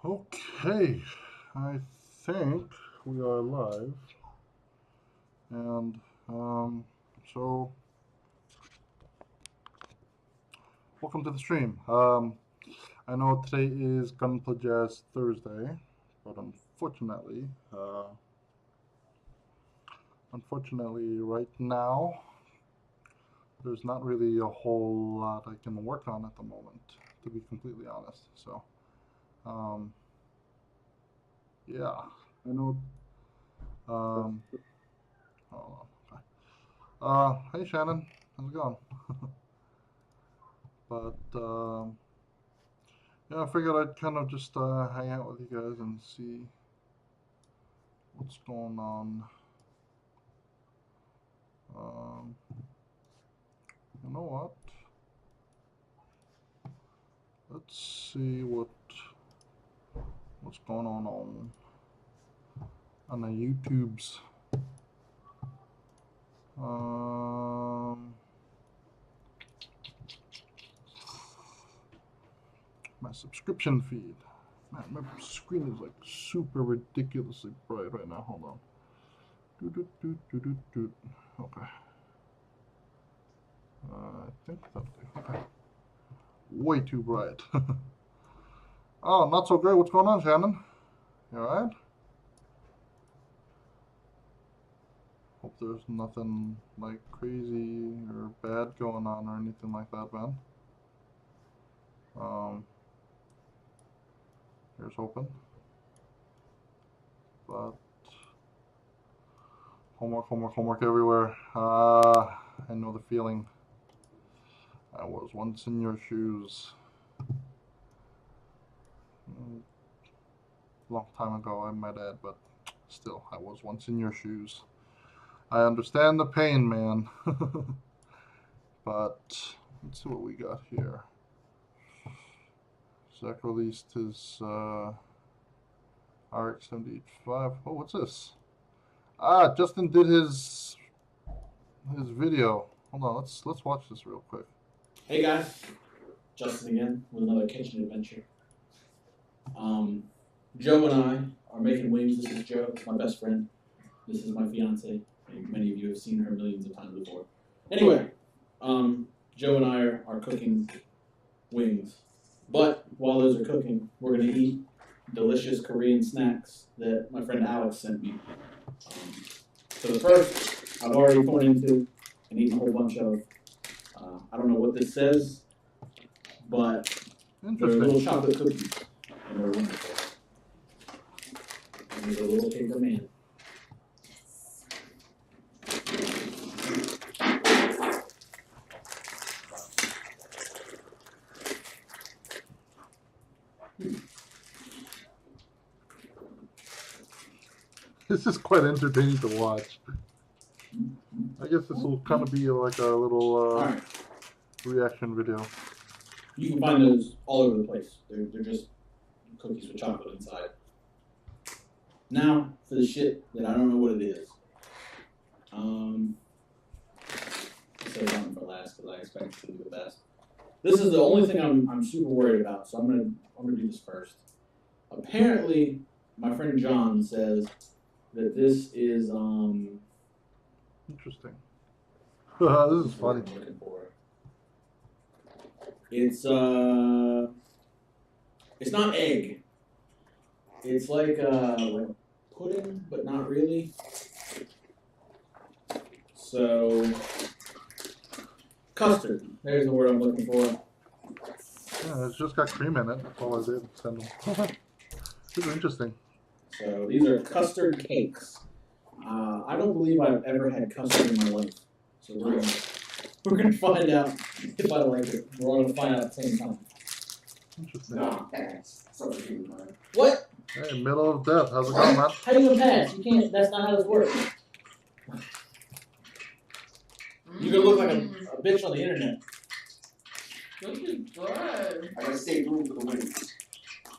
Okay, I think we are live, and so welcome to the stream. I know today is Gunpla Jazz Thursday, but unfortunately, right now there's not really a whole lot I can work on at the moment, to be completely honest. So, um, yeah, I know. Um, hold on. Okay. Hey Shannon, how's it going? But yeah, I figured I'd kind of just hang out with you guys and see what's going on. Um, you know what? Let's see what's going on the YouTubes. Um, my subscription feed. Man, my screen is like super ridiculously bright right now. Hold on. Okay. I think that'll do. Okay. Way too bright. Oh, not so great. What's going on, Shannon? You alright? Hope there's nothing like crazy or bad going on or anything like that, man. Um, here's hoping. But homework everywhere. I know the feeling. I was once in your shoes. Long time ago, I might add, but still, I was once in your shoes. I understand the pain, man. But let's see what we got here. Zach released his RX-78.5. Oh, what's this? Ah, Justin did his video. Hold on, let's watch this real quick. Hey guys, Justin again with another kitchen adventure. Joe and I are making wings. This is Joe, my best friend. This is my fiance. Many of you have seen her millions of times before. Anyway, Joe and I are cooking wings. But while those are cooking, we're going to eat delicious Korean snacks that my friend Alex sent me. So the first I've already torn into and eaten a whole bunch of. I don't know what this says, but they're little chocolate cookies, and they're wonderful. And there's a little paper man. This is quite entertaining to watch. I guess this will kind of be like a little reaction video. You can find those all over the place. They're just cookies with chocolate inside. Now for the shit that I don't know what it is. I'll save that one for last because I expect it to be the best. This is the only thing I'm super worried about, so I'm gonna do this first. Apparently, my friend John says that this is interesting. This is funny. I'm looking for. It's not egg. It's like pudding, but not really. So custard. There's the word I'm looking for. Yeah, it's just got cream in it. That's all I did. Send them. This is interesting. So these are custard cakes. I don't believe I've ever had custard in my life. So we're gonna find out if I like it. We're gonna find out at the same time. Interesting. No, what? Hey, middle of death. How's it going, man? How you gonna pass? You can't. That's not how this works. You're gonna look like a bitch on the internet. I gotta save room for the wings.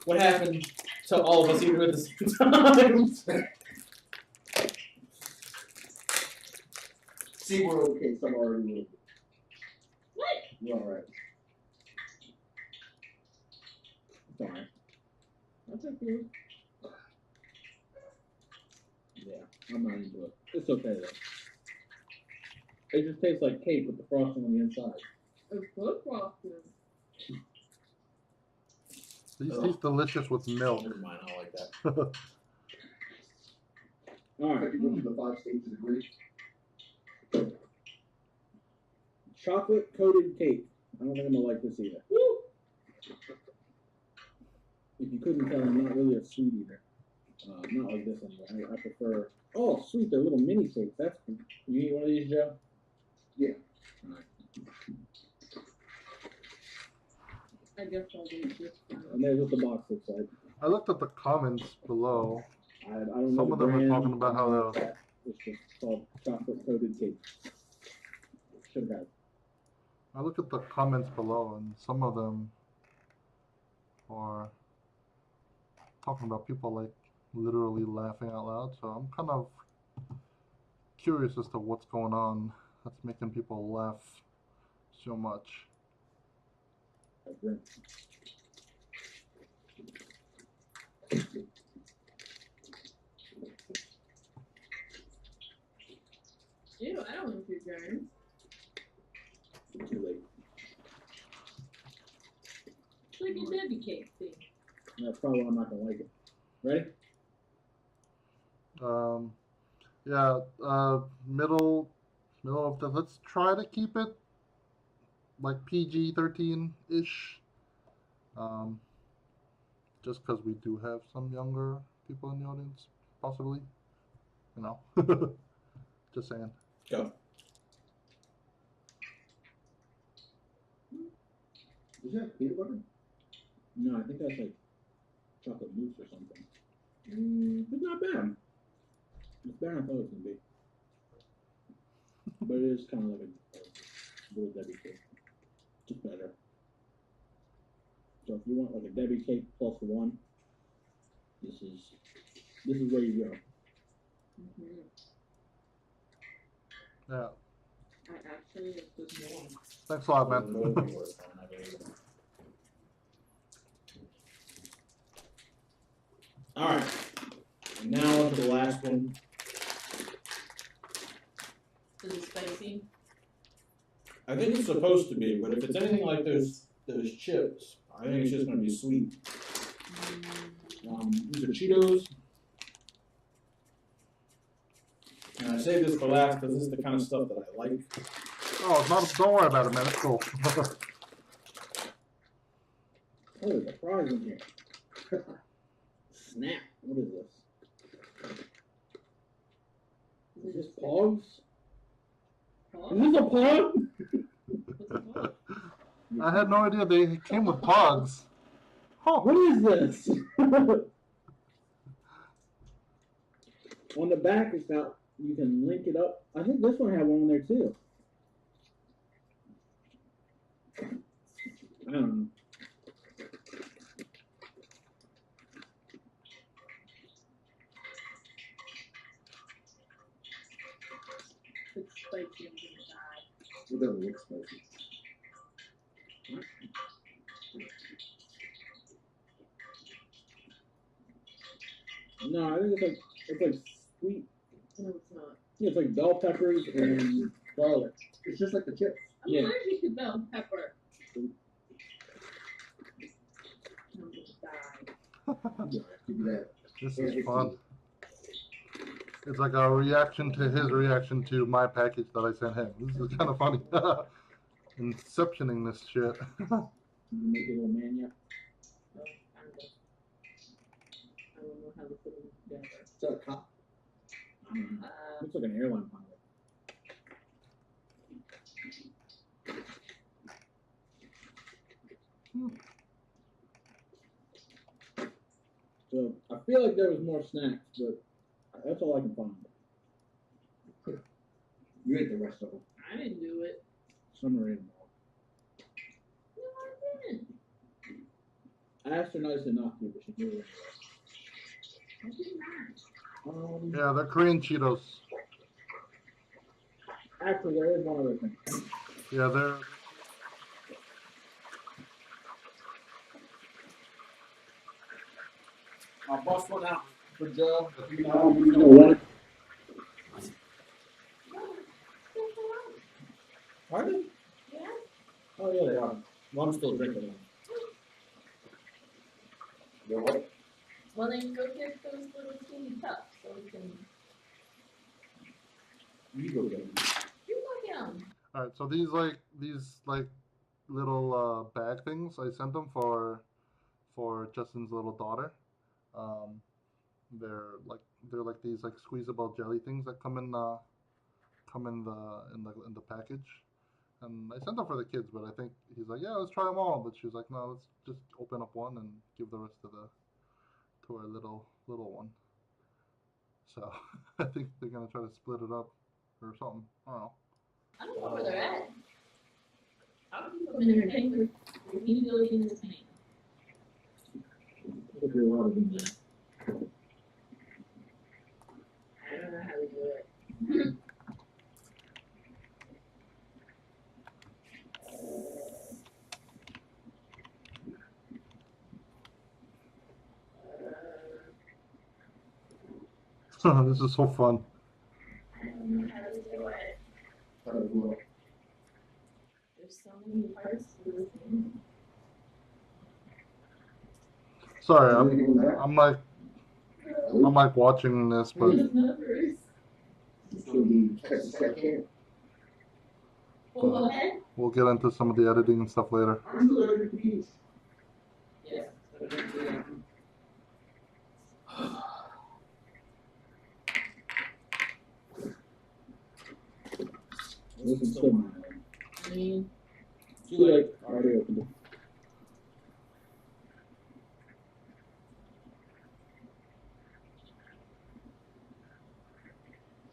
What happened to all of us eating at the same time? See, we're okay. Some already moved. What? You're alright. Sorry. That's okay. Yeah, I'm not into it. It's okay though. It just tastes like cake with the frosting on the inside. It's good frosting. These taste delicious with milk. Never mind, I don't like that. All I right, could go through the 5 stages of grief. chocolate coated cake. I don't think I'm gonna like this either. Woo! If you couldn't tell, I'm not really a sweet eater. Not like this anyway. I prefer. Oh, sweet! They're little mini cakes. That's cool. You eat one of these, Joe? Yeah. All right. I guess I'll do this one. And there's what the box looks like. I looked at the comments below. I don't know. Some of them are talking about how it's just called chocolate coated cake. Should have. I looked at the comments below, and some of them are talking about people like literally laughing out loud. So I'm kind of curious as to what's going on that's making people laugh so much. I drink. Ew, I don't want to germs. Too late. It's like a Debbie cake thing. That's probably why I'm not gonna like it. Ready? Yeah, middle of the, let's try to keep it like PG-13-ish. Just because we do have some younger people in the audience, possibly. You know, just saying. Go. Is that peanut butter? No, I think that's like chocolate mousse or something. It's not bad. It's better than I thought it was gonna be. But it is kind of like a little Debbie cake. Just better. So if you want like a Debbie cake plus one, this is where you go. Mm-hmm. Yeah. I actually like this more. Thanks a lot, man. All right. And now to the last one. Is it spicy? I think it's supposed to be, but if it's anything like those chips, I think it's just going to be sweet. These are Cheetos. And I say this for last because this is the kind of stuff that I like. Oh, it's not, don't worry about it, man. It's cool. Oh, there's a prize in here. Snap. What is this? Is this Pogs? Is this a Pog? I had no idea they came with pogs. Oh, what is this? On the back, it's got, you can link it up. I think this one had one on there too. I don't know. It's spicy, I'm gonna die. It doesn't look spicy. No, I think it's like sweet. No, it's not. Yeah, it's like bell peppers and garlic. It's just like the chips. I'm Yeah. allergic to bell pepper. I'm gonna die. Give you that. This is fun. It's like a reaction to his reaction to my package that I sent him. This is kind of funny. Inceptioning this shit. You can make a little man yet? Oh, kind of. I don't know how to put them together. Is that a cop? I don't know. Looks like an airline pilot. So I feel like there was more snacks, but that's all I can find. You ate the rest of them. I didn't do it. Some are in there. No, I didn't. I asked her nicely not to, but she did it I did not. anyway. Yeah, they're Korean Cheetos. Actually, there is one other thing. Yeah, they're. I'll bust one out for Joe. You know what? Are they? Yeah. Oh yeah, they are. Well, I'm still drinking them. You're what? Well, then go get those little teeny cups so we can. You go get them. You go get them. All right, so these little bag things, I sent them for Justin's little daughter. Um, they're like these like squeezable jelly things that come in the package. And I sent them for the kids, but I think he's like, yeah, let's try them all. But she's like, no, let's just open up one and give the rest to our little one. So I think they're gonna try to split it up or something. I don't know. I don't know where they're at. I'll keep them in their tank. They're immediately in the tank. There'll be a lot of them there. I don't know how to do it. This is so fun. I don't know how to do it. How to do it? There's so many parts to this thing. Sorry, I'm like watching this, but There's numbers. So we catch the second. Well, go ahead. we'll get into some of the editing and stuff later. Aren't you allergic to peach? Yes. This is still mine. I mean, Too late. I already opened it.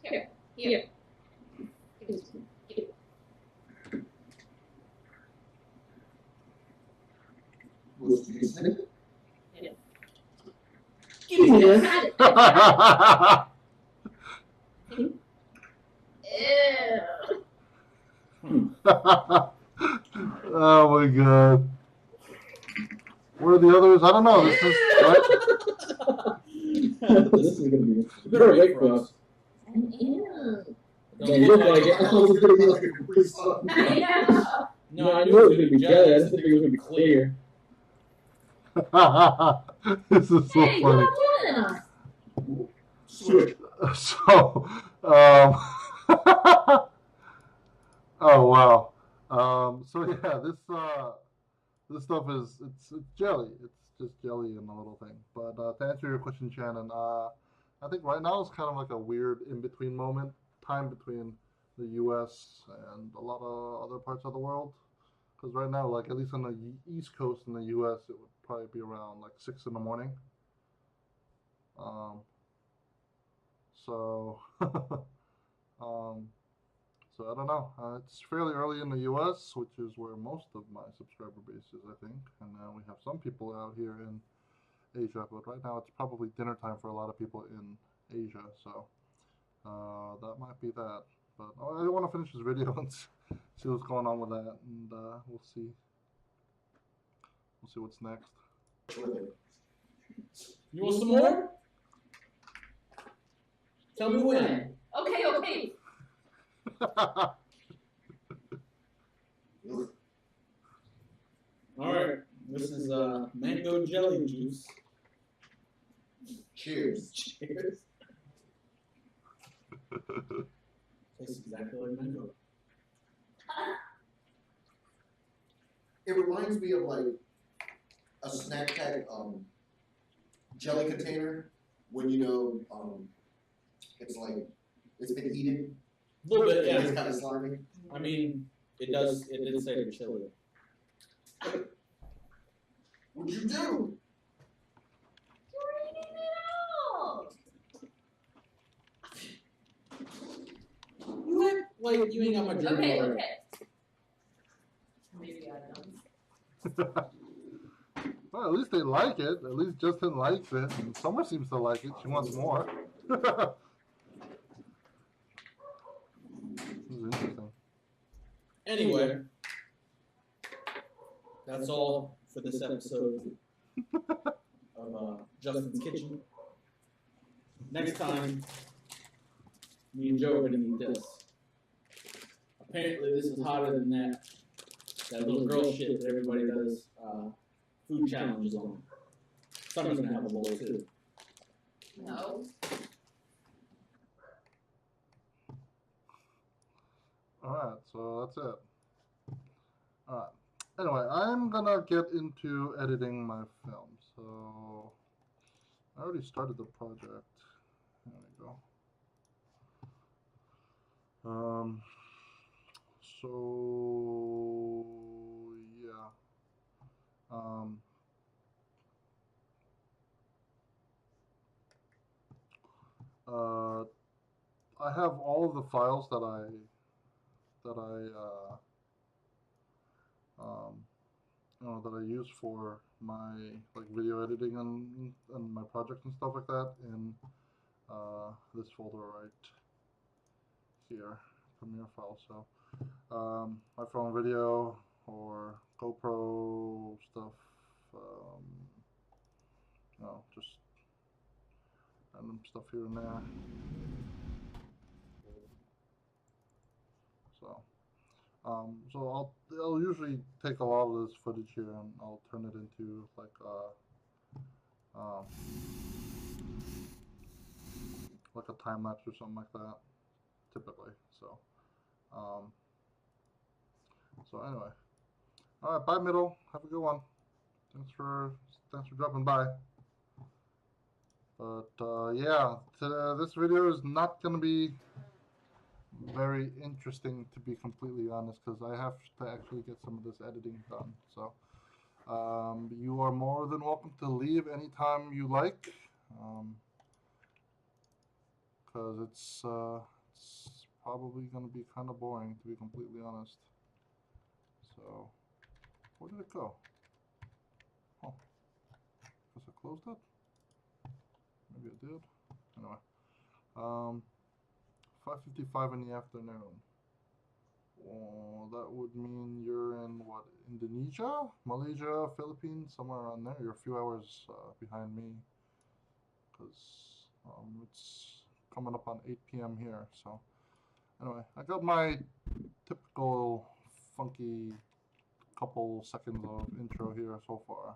here. Here. Was you can sniff it? Give me that. Ew. Oh my god. Where are the others? I don't know. This is what? This is gonna be. Better wait for us. Ew. Don't look like it. I thought it was gonna be like a complete stuff. Yeah. No, I knew it was gonna be jelly. I didn't think it was gonna be clear. This is so Hey, funny. you're killing us. Switch. So, oh wow. So yeah, this stuff is it's jelly. It's just jelly in a little thing. But to answer your question, Shannon, I think right now is kind of like a weird in-between time between the U.S. and a lot of other parts of the world. Because right now, like at least on the East Coast in the U.S., it would probably be around like 6 in the morning. So, so I don't know. It's fairly early in the U.S., which is where most of my subscriber base is, I think. And we have some people out here in Asia, but right now it's probably dinner time for a lot of people in Asia. So that might be that. But I want to finish this video and see what's going on with that, and we'll see. We'll see what's next. You want some more? Tell me when. Okay. Alright. This is mango jelly juice. Cheers. Cheers. Tastes exactly like mango. It reminds me of like a snack pack jelly container when you know it's like it's been eaten. A little bit, It's yeah. kind of slimy. I mean, it did say it's chili. What'd you do? You're eating it all. You act like you ain't got my drink Okay. water. Maybe I don't. Well, at least they like it. At least Justin likes it. And Summer seems to like it. She wants more. This is interesting. Anyway, that's all for this episode of Justin's kitchen. Next time, me and Joe are gonna eat this. Apparently, this is hotter than that little girl shit that everybody does food challenges on. Summer's gonna have a bowl too. No. Alright, so that's it. Alright. Anyway, I'm gonna get into editing my film. So, I already started the project. There we go. So, yeah. I have all of the files that I use for my like video editing and my projects and stuff like that in this folder right here, Premiere file. So my phone video or GoPro stuff, just random stuff here and there. So I'll usually take a lot of this footage here and I'll turn it into like a time lapse or something like that, typically. So anyway, all right, bye, Middle. Have a good one. Thanks for dropping by. But yeah, this video is not gonna be very interesting, to be completely honest, because I have to actually get some of this editing done. So you are more than welcome to leave anytime you like, because it's probably going to be kind of boring, to be completely honest. So where did it go? Oh, guess I closed it. Maybe I did. Anyway, 5:55 in the afternoon. Well, that would mean you're in what, Indonesia, Malaysia, Philippines, somewhere around there. You're a few hours behind me, because it's coming up on 8 p.m. here. So anyway, I got my typical funky couple seconds of intro here so far.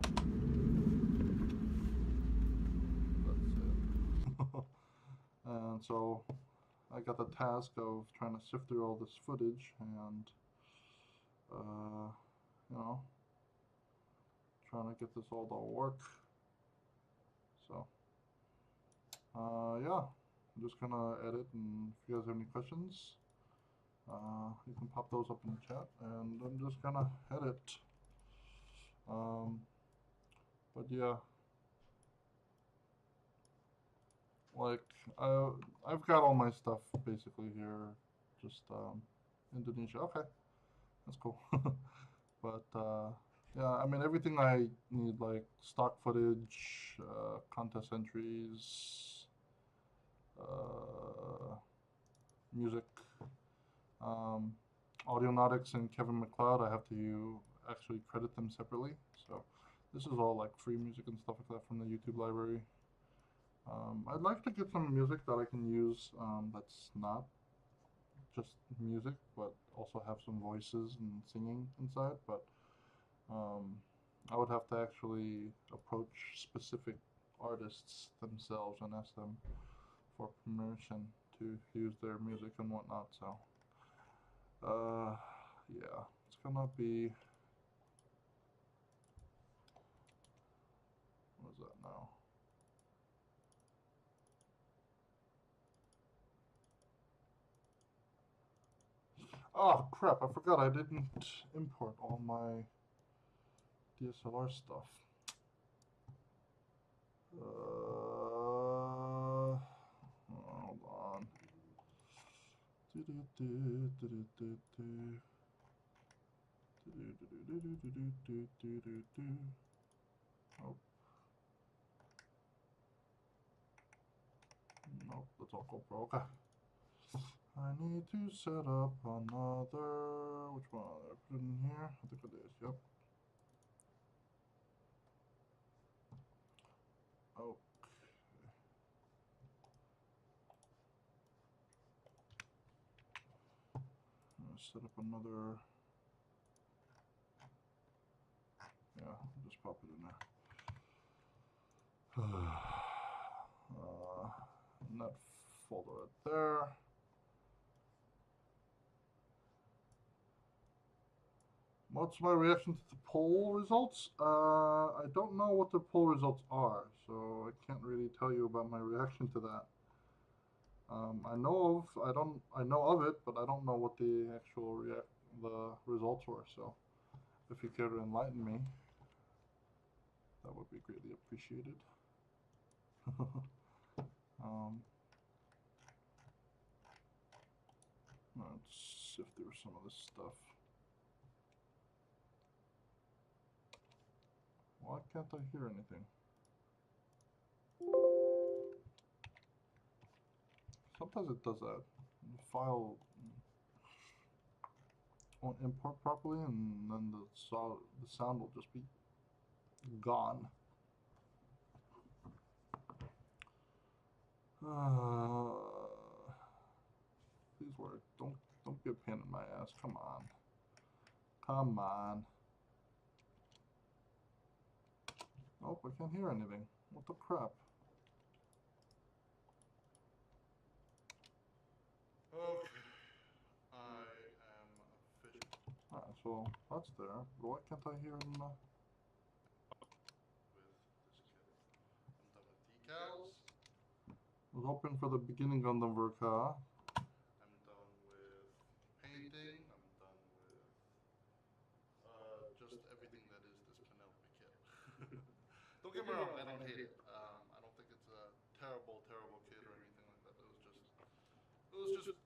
That's it. And so I got the task of trying to sift through all this footage and, trying to get this all to work. So, yeah, I'm just gonna edit, and if you guys have any questions, you can pop those up in the chat, and I'm just gonna edit. But yeah, like, I've got all my stuff basically here, just, Indonesia. Okay, that's cool. But, yeah, I mean, everything I need, like stock footage, contest entries, music, Audionautics and Kevin MacLeod, I have to actually credit them separately. So this is all like free music and stuff like that from the YouTube library. I'd like to get some music that I can use that's not just music, but also have some voices and singing inside. But I would have to actually approach specific artists themselves and ask them for permission to use their music and whatnot. So yeah, it's gonna be, what is that now? Oh crap, I forgot I didn't import all my DSLR stuff. Hold on. Oh. Nope, that's all GoPro. Okay. I need to set up another. Which one? I put it in here? I think it is. Yep. Okay. Set up another. Yeah, I'll just pop it in there. And that folder right there. What's my reaction to the poll results? I don't know what the poll results are, so I can't really tell you about my reaction to that. I know of it, but I don't know what the actual the results were. So, if you care to enlighten me, that would be greatly appreciated. Let's sift through some of this stuff. Why can't I hear anything? Sometimes it does that. The file won't import properly, and then the sound will just be gone. Please work. Don't be a pain in my ass. Come on. Come on. Nope, I can't hear anything. What the crap? Okay. I am official. Alright, so that's there. But why can't I hear in with this kit? I'm done with decals. I was hoping for the beginning on the Verka. I'm done with painting. I'm done with just everything that is this Penelope kit. Don't get me wrong, I don't hate it. I don't think it's a terrible kit or anything like that. It was just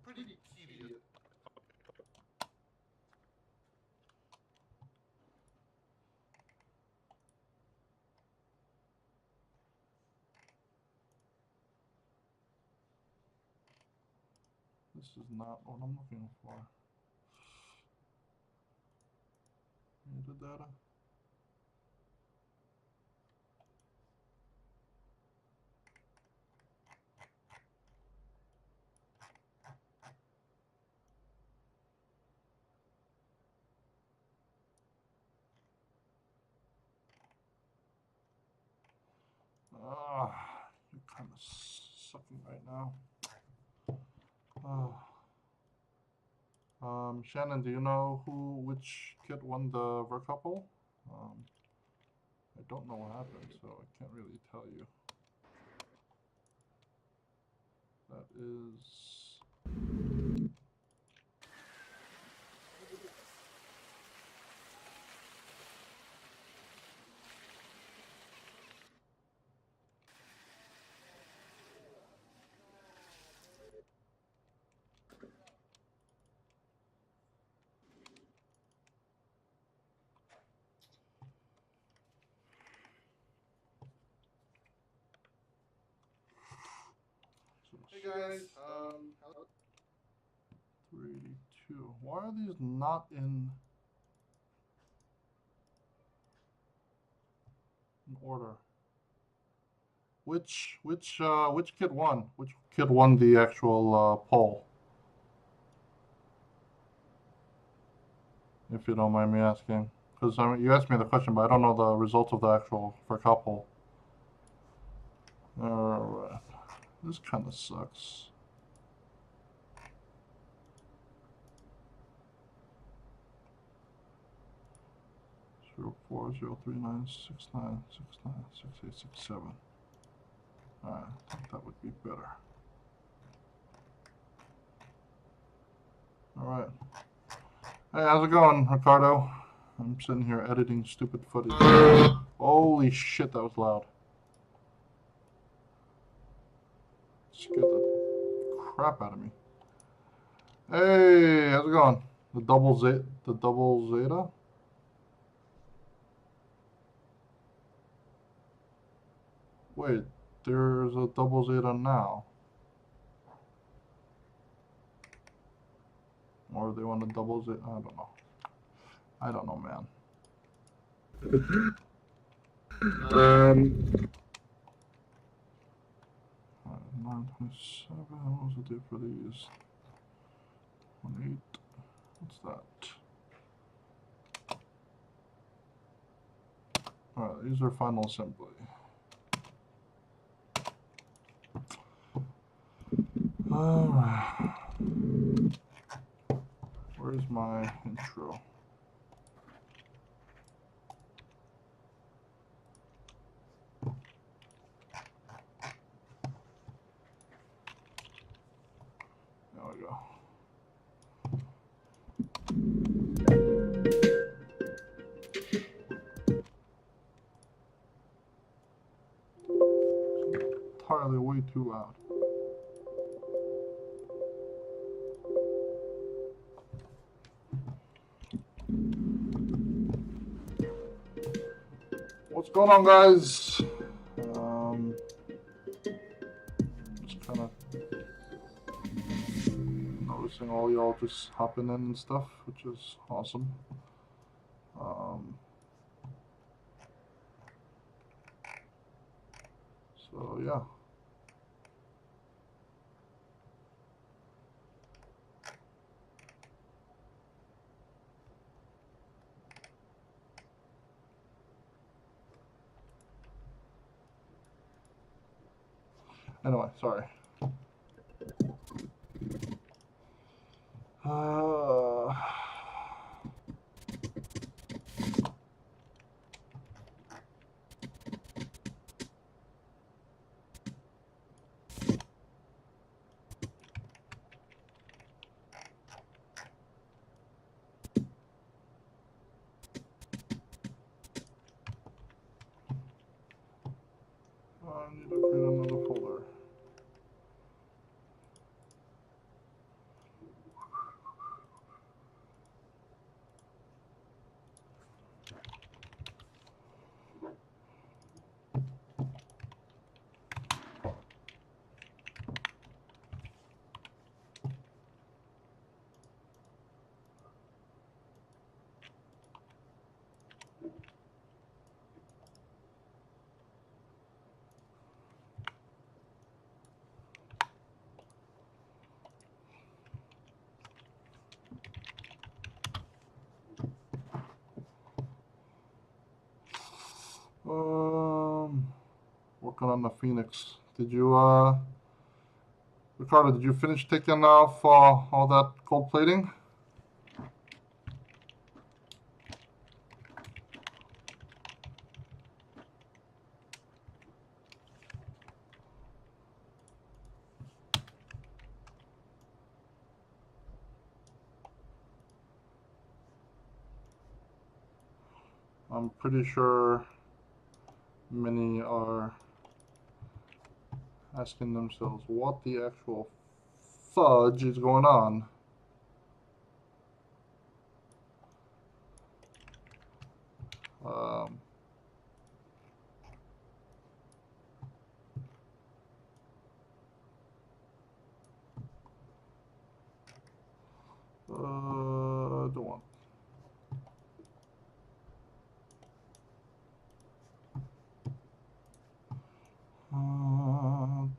pretty tedious. This is not what I'm looking for. Metadata. You're kind of sucking right now. Shannon, do you know which kit won the Vercouple? I don't know what happened, so I can't really tell you. That is... Hey guys, 382. Why are these not in order? Which kid won? Which kid won the actual poll? If you don't mind me asking, because I mean, you asked me the question, but I don't know the results of the actual Vercouple. Alright, this kind of sucks. Zero 4 0 3 9 6 9 6 9 6 8 6 7. Alright, I think that would be better. Alright. Hey, how's it going, Ricardo? I'm sitting here editing stupid footage. Holy shit, that was loud. Scared the crap out of me. Hey, how's it going? The double zeta? Wait, there's a double zeta now. Or they want a double zeta? I don't know. I don't know, man. 27. What was the date for these? 28. What's that? Alright, these are final assembly. Alright. Where's my intro? There we go. Entirely way too loud. What's going on, guys? Just kind of noticing all y'all just hopping in and stuff, which is awesome. So yeah. Anyway, sorry. I need to create another folder. Working on the Phoenix. Did you, Ricardo, did you finish taking off all that gold plating? I'm pretty sure many are asking themselves what the actual fudge is going on.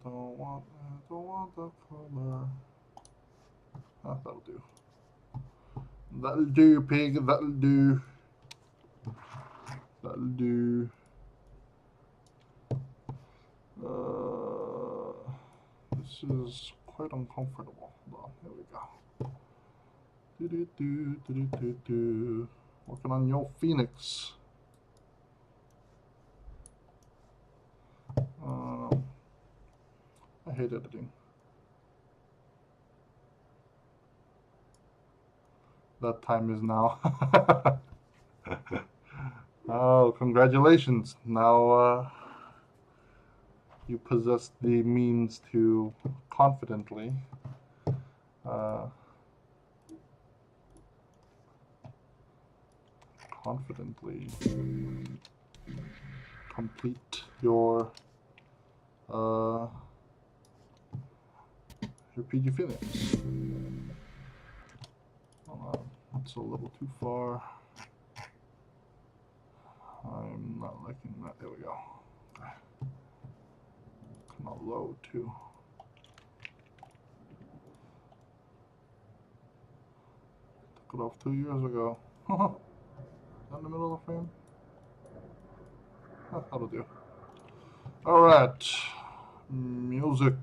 Don't want. Don't want the color. That'll do. That'll do, pig. That'll do. That'll do. This is quite uncomfortable. Hold on, here we go. Working on your Phoenix. I hate editing. That time is now. Oh, congratulations. Now you possess the means to confidently complete your PG Phoenix. That's a little too far. I'm not liking that. There we go. Kind of low too. it off 2 years ago. In the middle of the frame. That'll do. Alright. Music.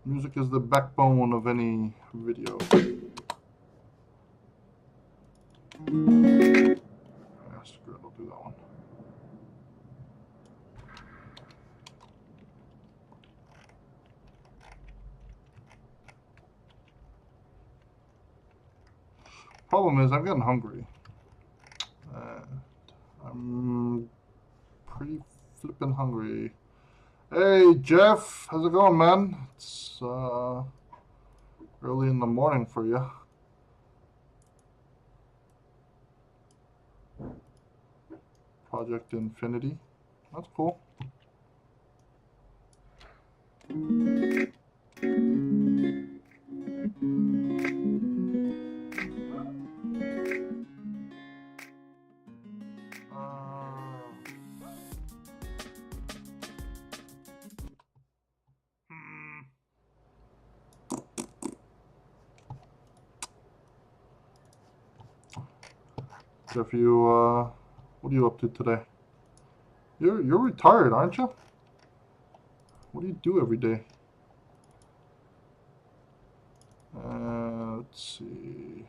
Music is the backbone of any video. Yeah, screw it, I'll do that one. Problem is, I'm getting hungry. I'm pretty flippin' hungry. Hey, Jeff, how's it going, man? It's early in the morning for you. Project Infinity. That's cool. Jeff, you what are you up to today? You're retired, aren't you? What do you do every day? Let's see.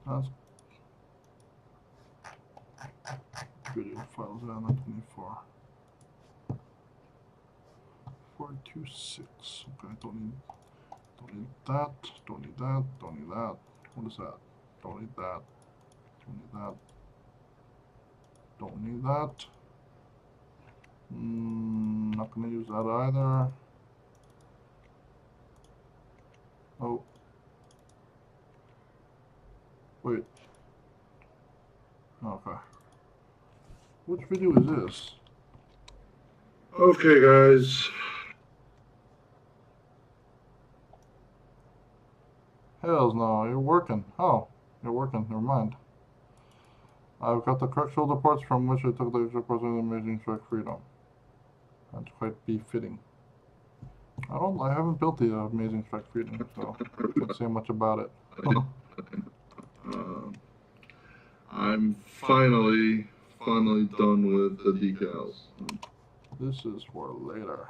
That's video files down on 24. 426. Okay, don't need that. Don't need that. Don't need that. What is that? Don't need that. Don't need that. Don't need that. Not gonna use that either. Oh. Wait. Okay. Which video is this? Okay, guys. Hells no, you're working. Oh, you're working. Never mind. I've got the correct shoulder parts from which I took the extra parts of the Amazing Strike Freedom. That's quite befitting. I haven't built the Amazing Strike Freedom, so I can't say much about it. I'm finally done with the decals. This is for later.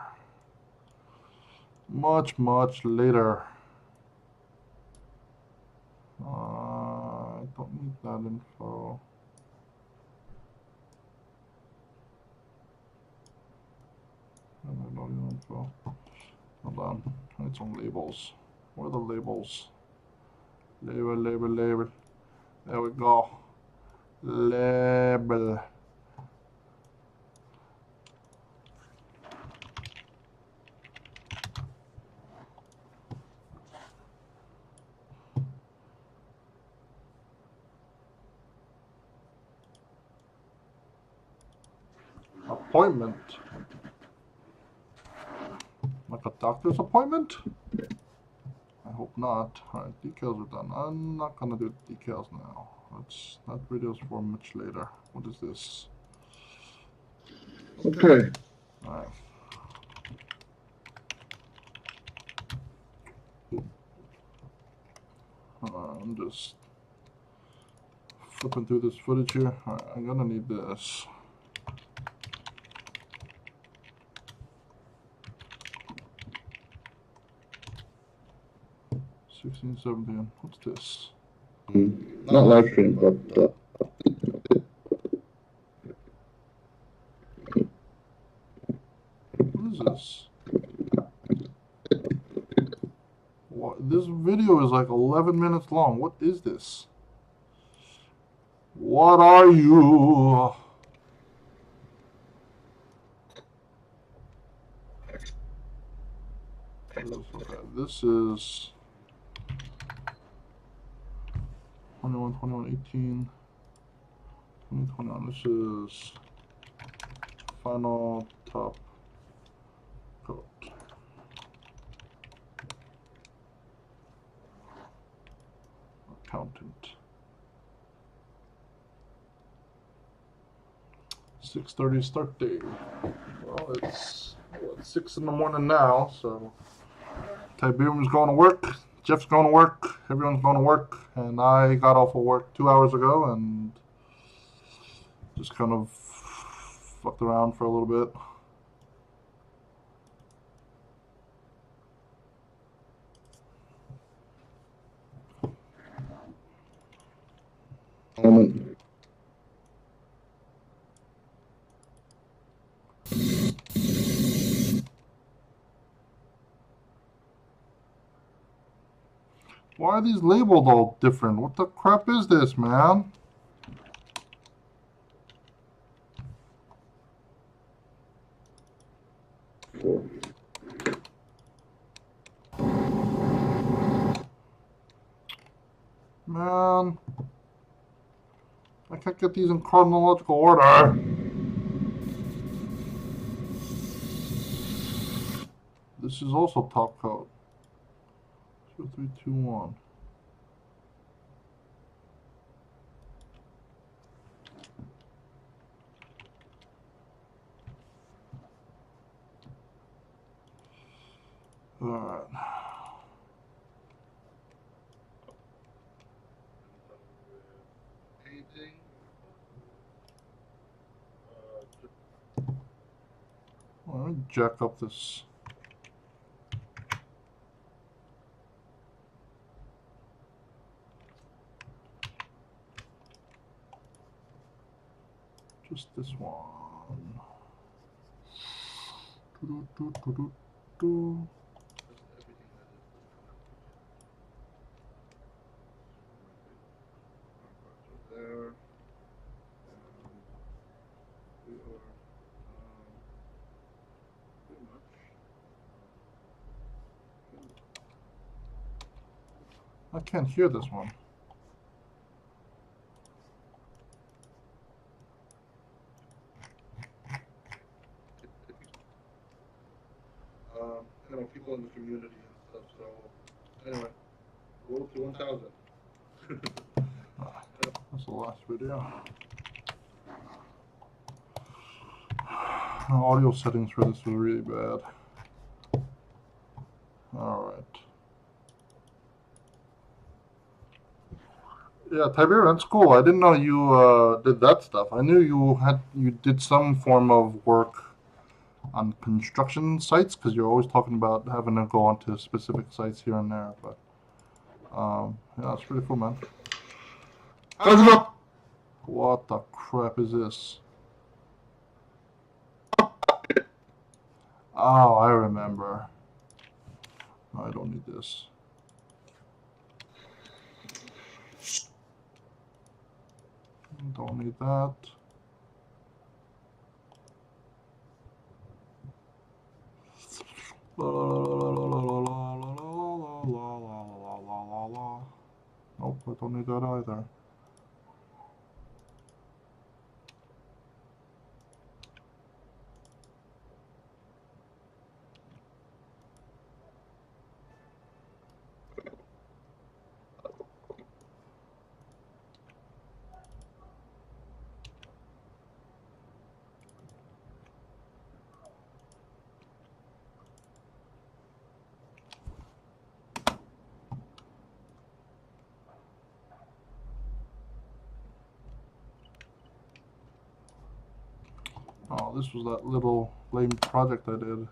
Much later. I don't need that info. I don't need info. Hold on. I need some labels. Where are the labels? Label. There we go. Label. Appointment. Like a doctor's appointment? I hope not. Alright, decals are done. I'm not gonna do decals now. That video's for much later. What is this? Okay. Alright. I'm just flipping through this footage here. Alright, I'm gonna need this. $16, $17. What's this? Not live stream, but What is this? What? This video is like 11 minutes long. What is this? What are you? This is 21, 18, 2021. This is final top coat. 6:30 start day. Well, it's 6 in the morning now, so Tiberium's going to work, Jeff's going to work, everyone's going to work, and I got off of work 2 hours ago and just kind of fucked around for a little bit. Why are these labeled all different? What the crap is this, man? Man, I can't get these in chronological order. This is also top coat. 2, 3, 2, 1. All right. Let me jack up this. Just this one. Do. There. We are pretty much. I can't hear this one. You know, people in the community and stuff. So, anyway, roll to 1,000. That's the last video. The audio settings for this were really bad. All right. Yeah, Tiberium, that's cool. I didn't know you did that stuff. I knew you did some form of work on construction sites because you're always talking about having to go onto specific sites here and there. But yeah, it's pretty cool, man. What the crap is this? Oh, I remember. I don't need this. Don't need that. Nope, I don't need that either. Oh, this was that little lame project I did.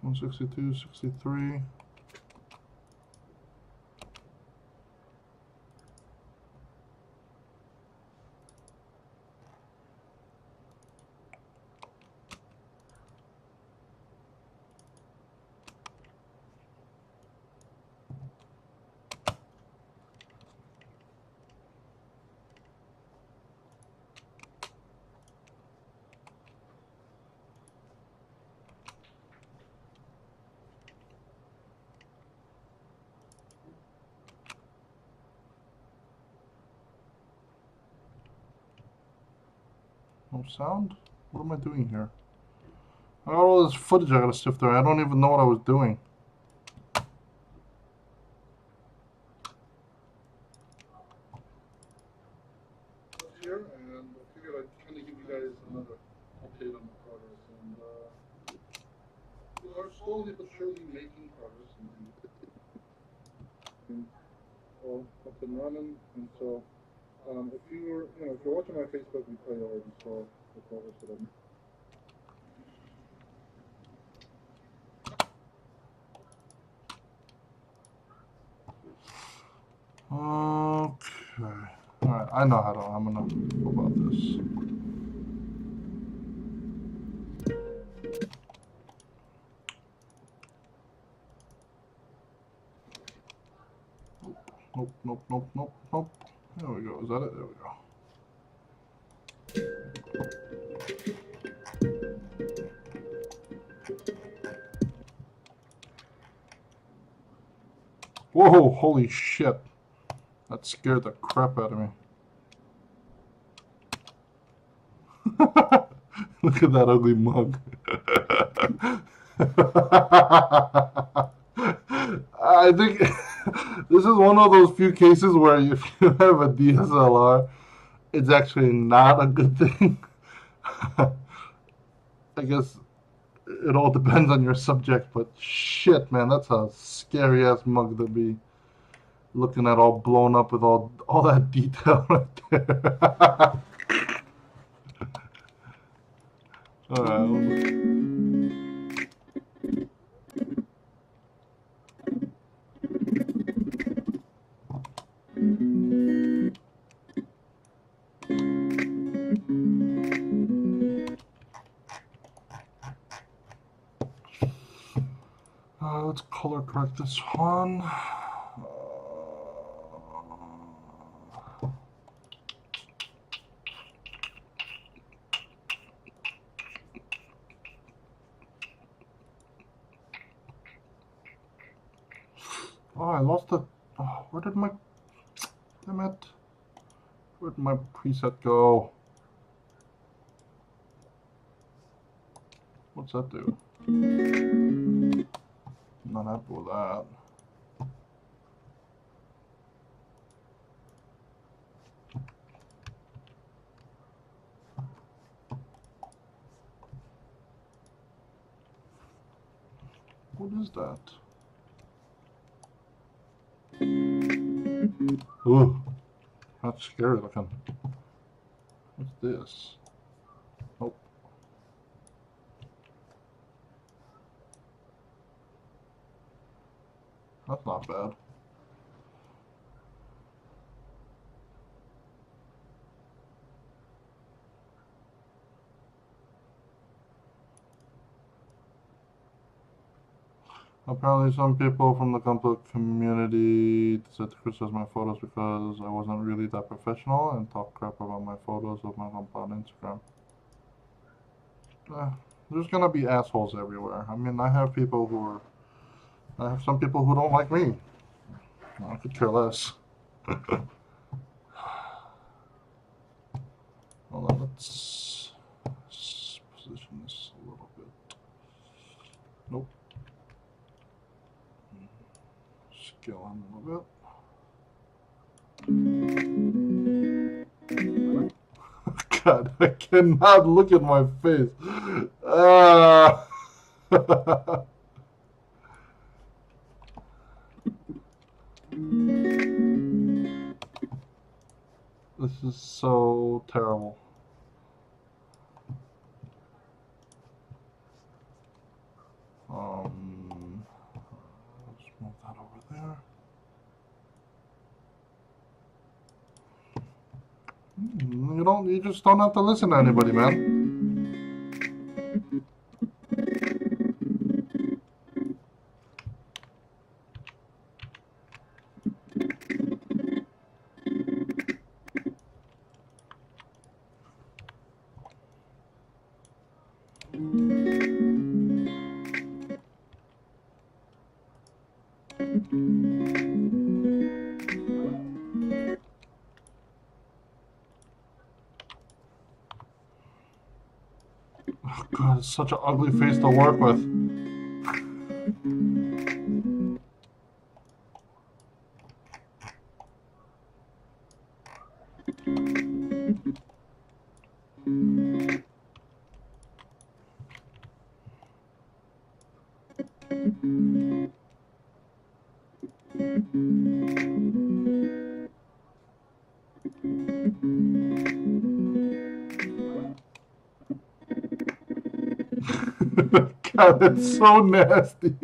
One 62, 63. No sound? What am I doing here? I got all this footage I gotta sift through. I don't even know what I was doing. here, and I figured I'd kind of give you guys another update on the progress. And we are slowly but surely making progress. And all up and running. And so, if you're watching my Facebook, you probably already saw the progress that I'm. Okay. Alright, I know I'm gonna go about this. Nope. There we go. Is that it? There we go. Whoa, holy shit. That scared the crap out of me. Look at that ugly mug. I think this is one of those few cases where if you have a DSLR, it's actually not a good thing. I guess it all depends on your subject, but shit, man, that's a scary ass mug to be looking at, all blown up with all that detail right there. Alright. Let's color correct this one. Oh, I lost the. Oh, where did my. Damn it. Where did my preset go? What's that do? Not happy with that. What is that? Ooh, that's scary looking. What's this? Nope. That's not bad. Apparently some people from the Gunpla community decided to criticize my photos because I wasn't really that professional and talk crap about my photos of my Gunpla on Instagram. There's gonna be assholes everywhere. I mean, I have some people who don't like me. I could care less. Hold on, let's position this a little bit. Nope. Scale on a little bit. God, I cannot look at my face. This is so terrible. Let's move that over there. You just don't have to listen to anybody, man. Oh God, it's such an ugly face to work with. God, it's so nasty.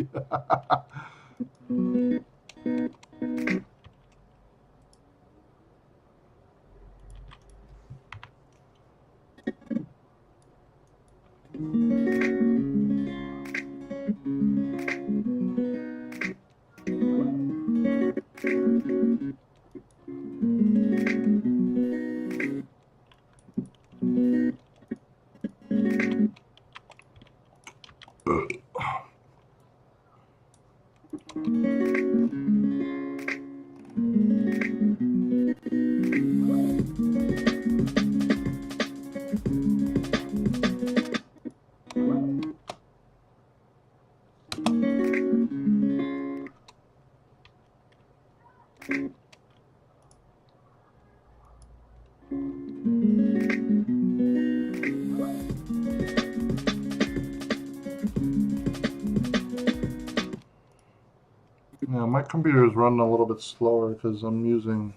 Yeah, my computer is running a little bit slower because I'm using.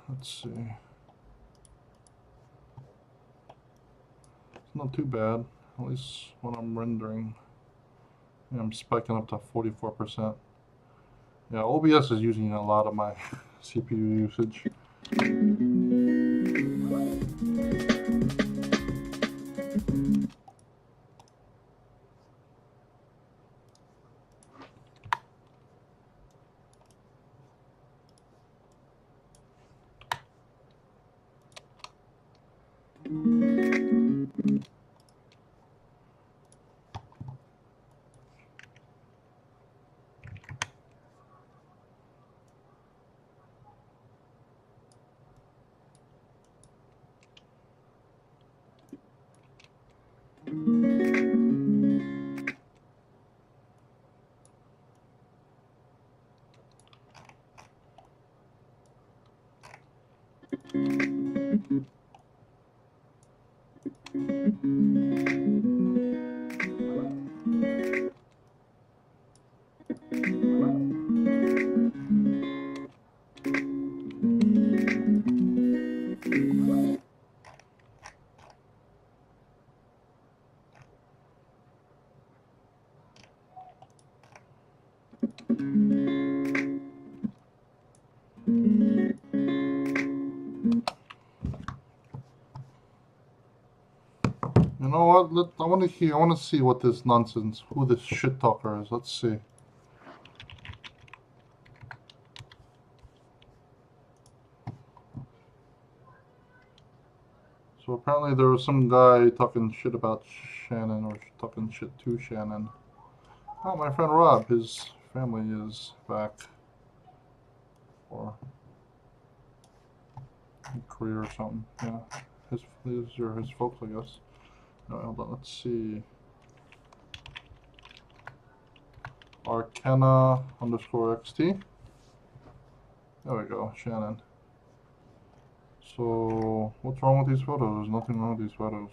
Let's see. It's not too bad, at least when I'm rendering. Yeah, I'm spiking up to 44%. Yeah, OBS is using a lot of my CPU usage. You know what? I want to hear. I want to see what this nonsense. Who this shit talker is. Let's see. So apparently there was some guy talking shit about Shannon or talking shit to Shannon. Oh, my friend Rob. His family is back for Korea or something. Yeah, these are his folks, I guess. No, hold on. Let's see. Arcana _ XT. There we go, Shannon. So, what's wrong with these photos? There's nothing wrong with these photos.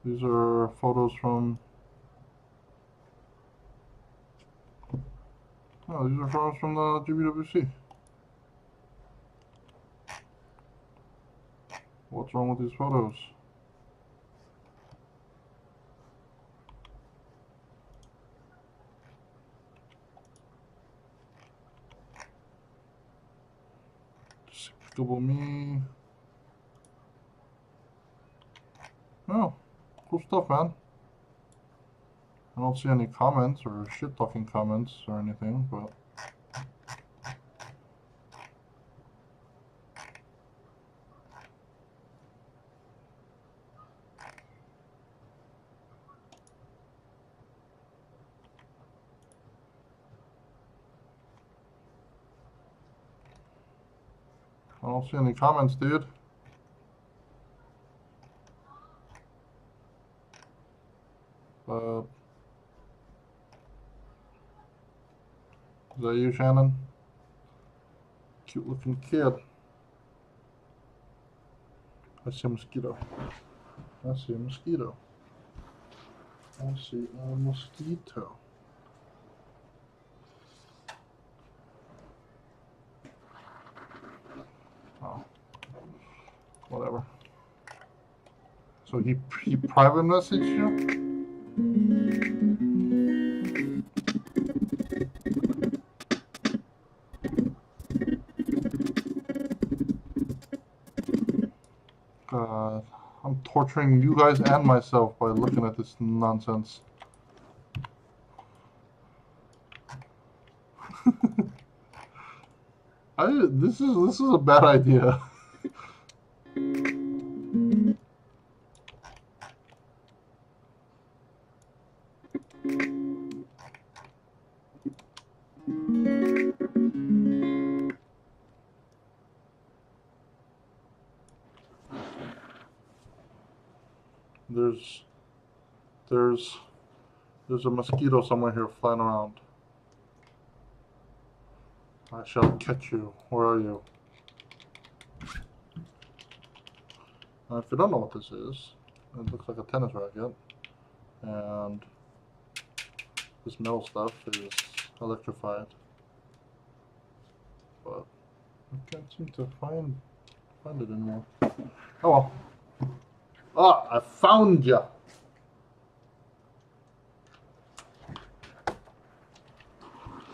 These are photos from. Oh, these are photos from the GBWC. What's wrong with these photos? Despicable Me. Oh, cool stuff, man. I don't see any comments or shit talking comments or anything, but. I don't see any comments, dude. But is that you, Shannon? Cute looking kid. I see a mosquito. I see a mosquito. I see a mosquito. Oh, whatever. So he private messaged you? God, I'm torturing you guys and myself by looking at this nonsense. This is a bad idea. There's a mosquito somewhere here flying around. I shall catch you. Where are you? Now, if you don't know what this is, it looks like a tennis racket, and this metal stuff is electrified. But I can't seem to find it anymore. Oh well. Ah, I found ya.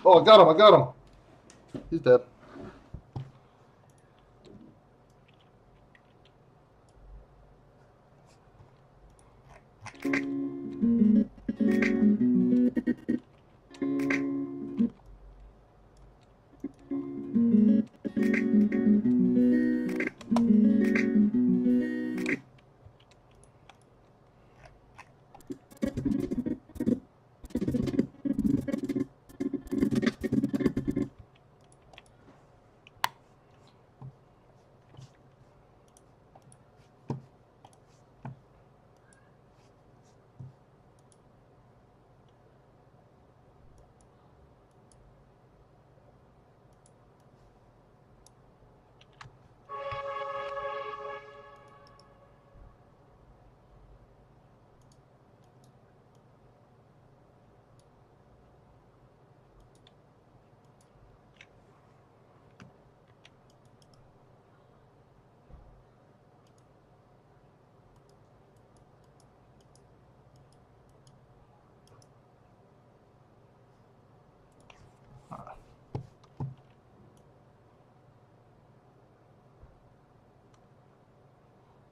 Oh, I got him. He's dead.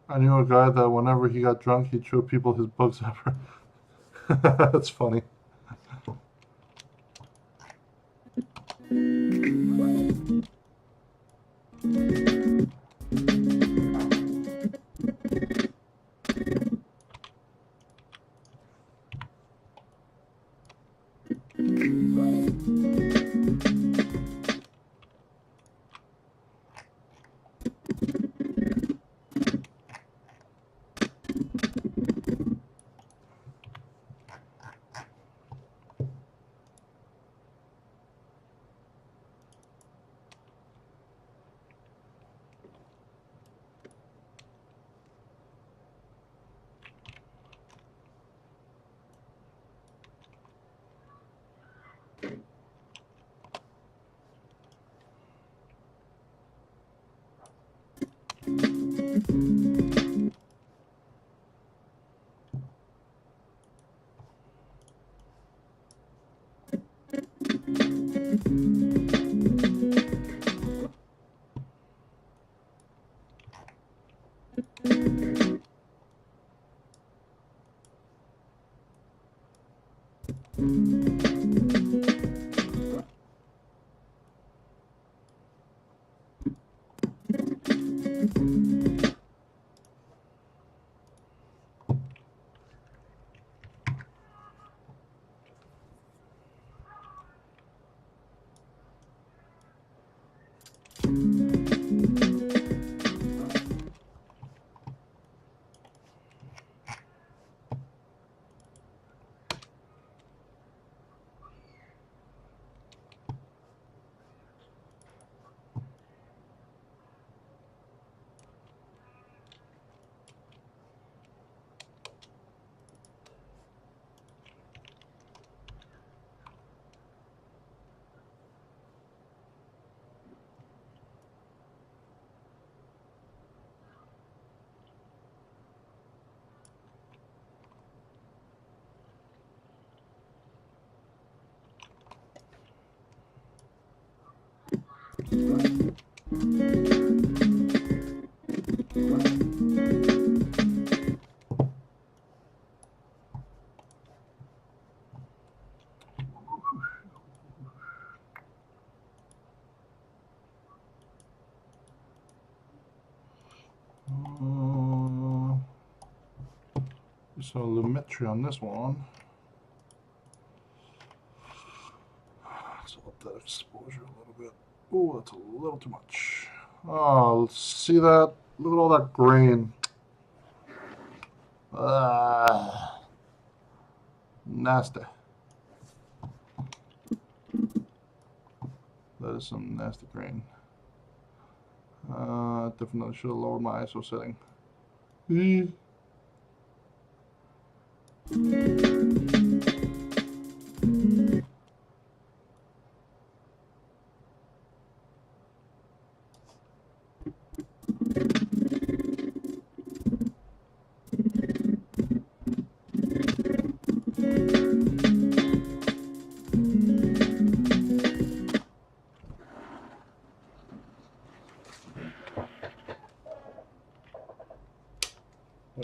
I knew a guy that whenever he got drunk, he'd show people his bugs ever. That's funny. So Lumetri on this one. Let's up that exposure a little bit. Oh, that's a little too much. Oh, see that? Look at all that grain. Nasty. That is some nasty grain. Definitely should have lowered my ISO setting.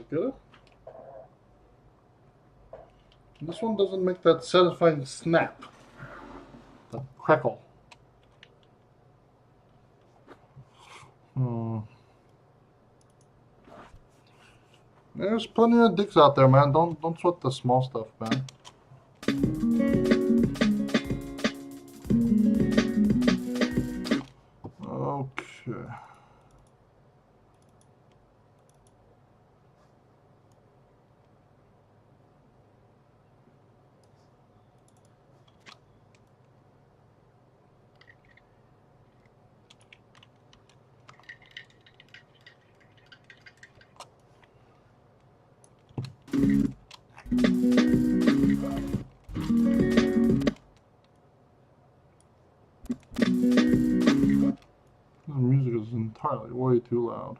Get it? This one doesn't make that satisfying snap. That crackle. There's plenty of dicks out there, man. Don't sweat the small stuff, man. Okay. The music is entirely way too loud.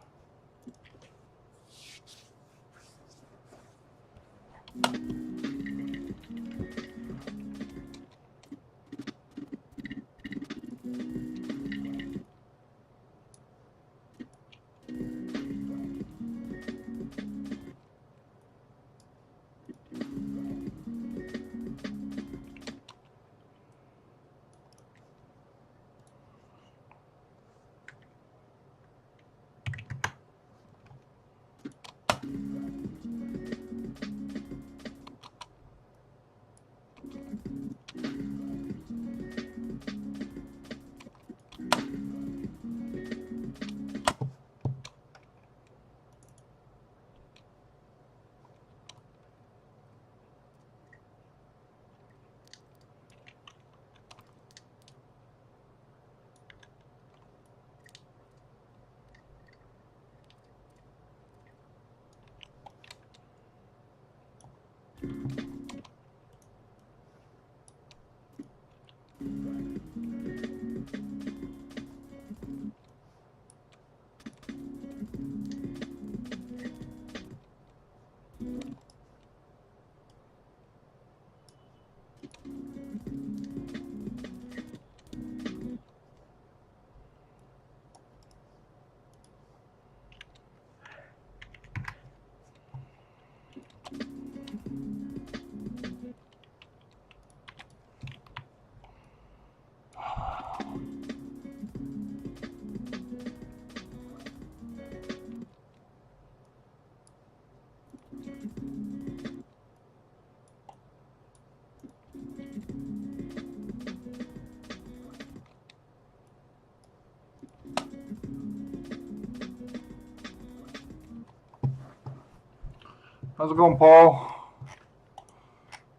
How's it going, Paul?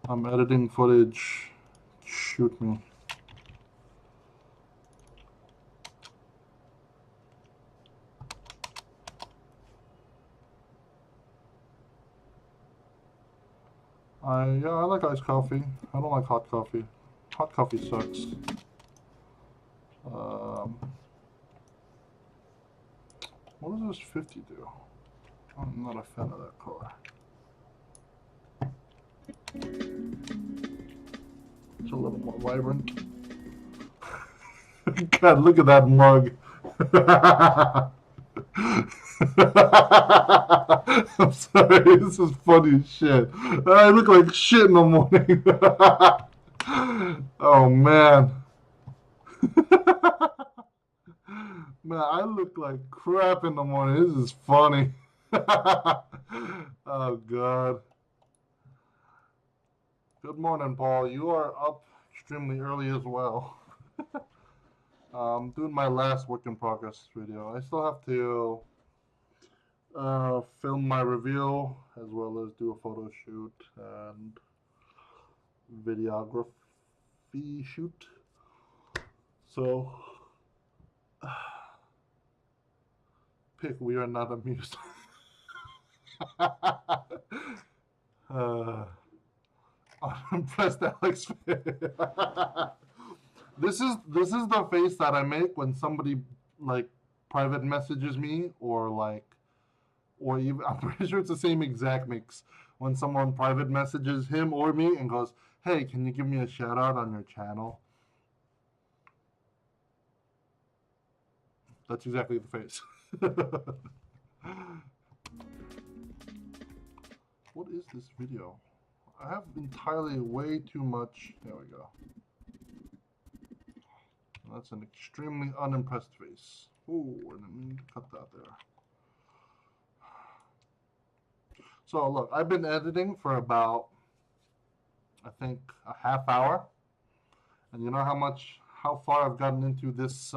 I'm editing footage. Shoot me. Yeah, I like iced coffee. I don't like hot coffee. Hot coffee sucks. What does this 50 do? I'm not a fan of that color. It's a little more vibrant. God, look at that mug. I'm sorry, this is funny as shit. I look like shit in the morning. Oh man. Man, I look like crap in the morning. This is funny. Oh God. Good morning, Paul. You are up extremely early as well. Doing my last work in progress video. I still have to film my reveal as well as do a photo shoot and videography shoot. So, pick we are not amused. Unimpressed Alex. This is the face that I make when somebody like private messages me or even I'm pretty sure it's the same exact mix when someone private messages him or me and goes, "Hey, can you give me a shout out on your channel?" That's exactly the face. What is this video? I have entirely way too much. There we go. That's an extremely unimpressed face. Ooh, I didn't mean to cut that there. So look, I've been editing for about, I think, a half hour, and you know how far I've gotten into this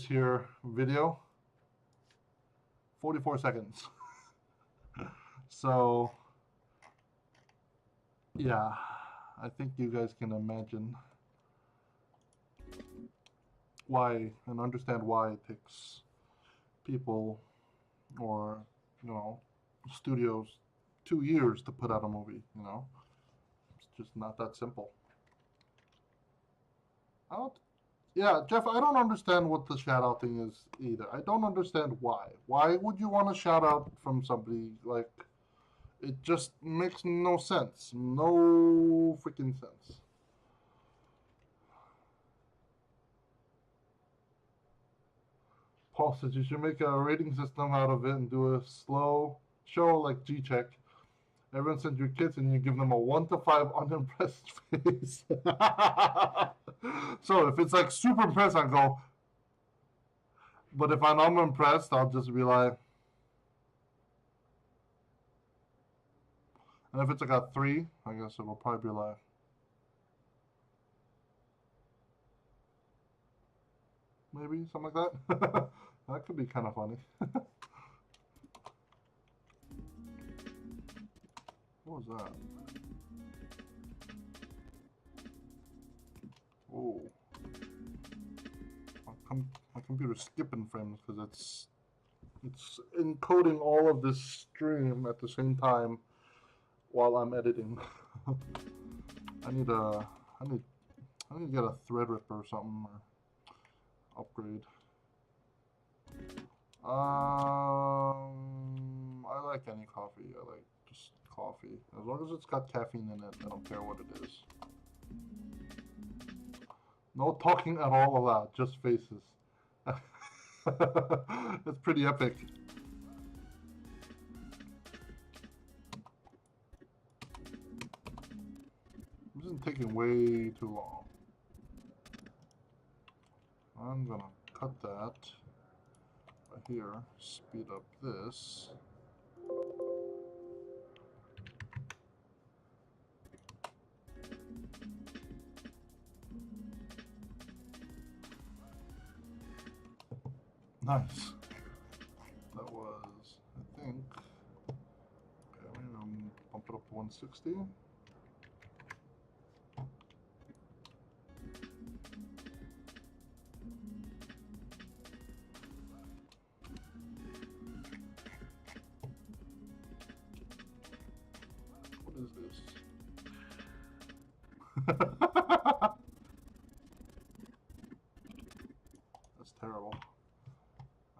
here video? 44 seconds. So, yeah, I think you guys can imagine why and understand why it takes people or, you know, studios 2 years to put out a movie, you know? It's just not that simple. Yeah, Jeff, I don't understand what the shout out thing is either. I don't understand why. Why would you want a shout out from somebody? Like, it just makes no sense. No freaking sense. Paul says you should make a rating system out of it and do a slow show like G-Check. Everyone sends your kids and you give them a 1 to 5 unimpressed face. So if it's like super impressed, I go. But if I'm unimpressed, I'll just be like. And if it's like a 3, I guess it will probably be like. Maybe something like that. That could be kind of funny. What was that? Oh. My computer's skipping frames because it's encoding all of this stream at the same time while I'm editing. I need to get a thread ripper or something or upgrade. I like any coffee. I like just coffee. As long as it's got caffeine in it, I don't care what it is. No talking at all allowed, just faces. That's pretty epic. This is taking way too long. I'm gonna cut that right here, speed up this. Nice. That was, I think, okay, I'm gonna bump it up to 160. What is this? That's terrible.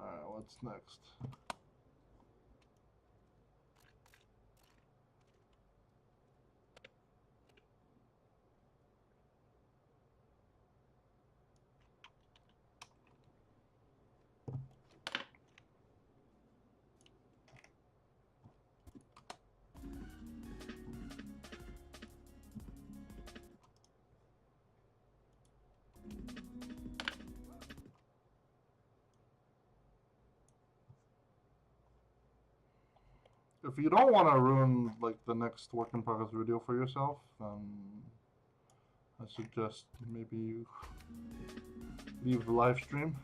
Alright, what's next? if you don't want to ruin like the next work in progress video for yourself, then I suggest maybe you leave the live stream.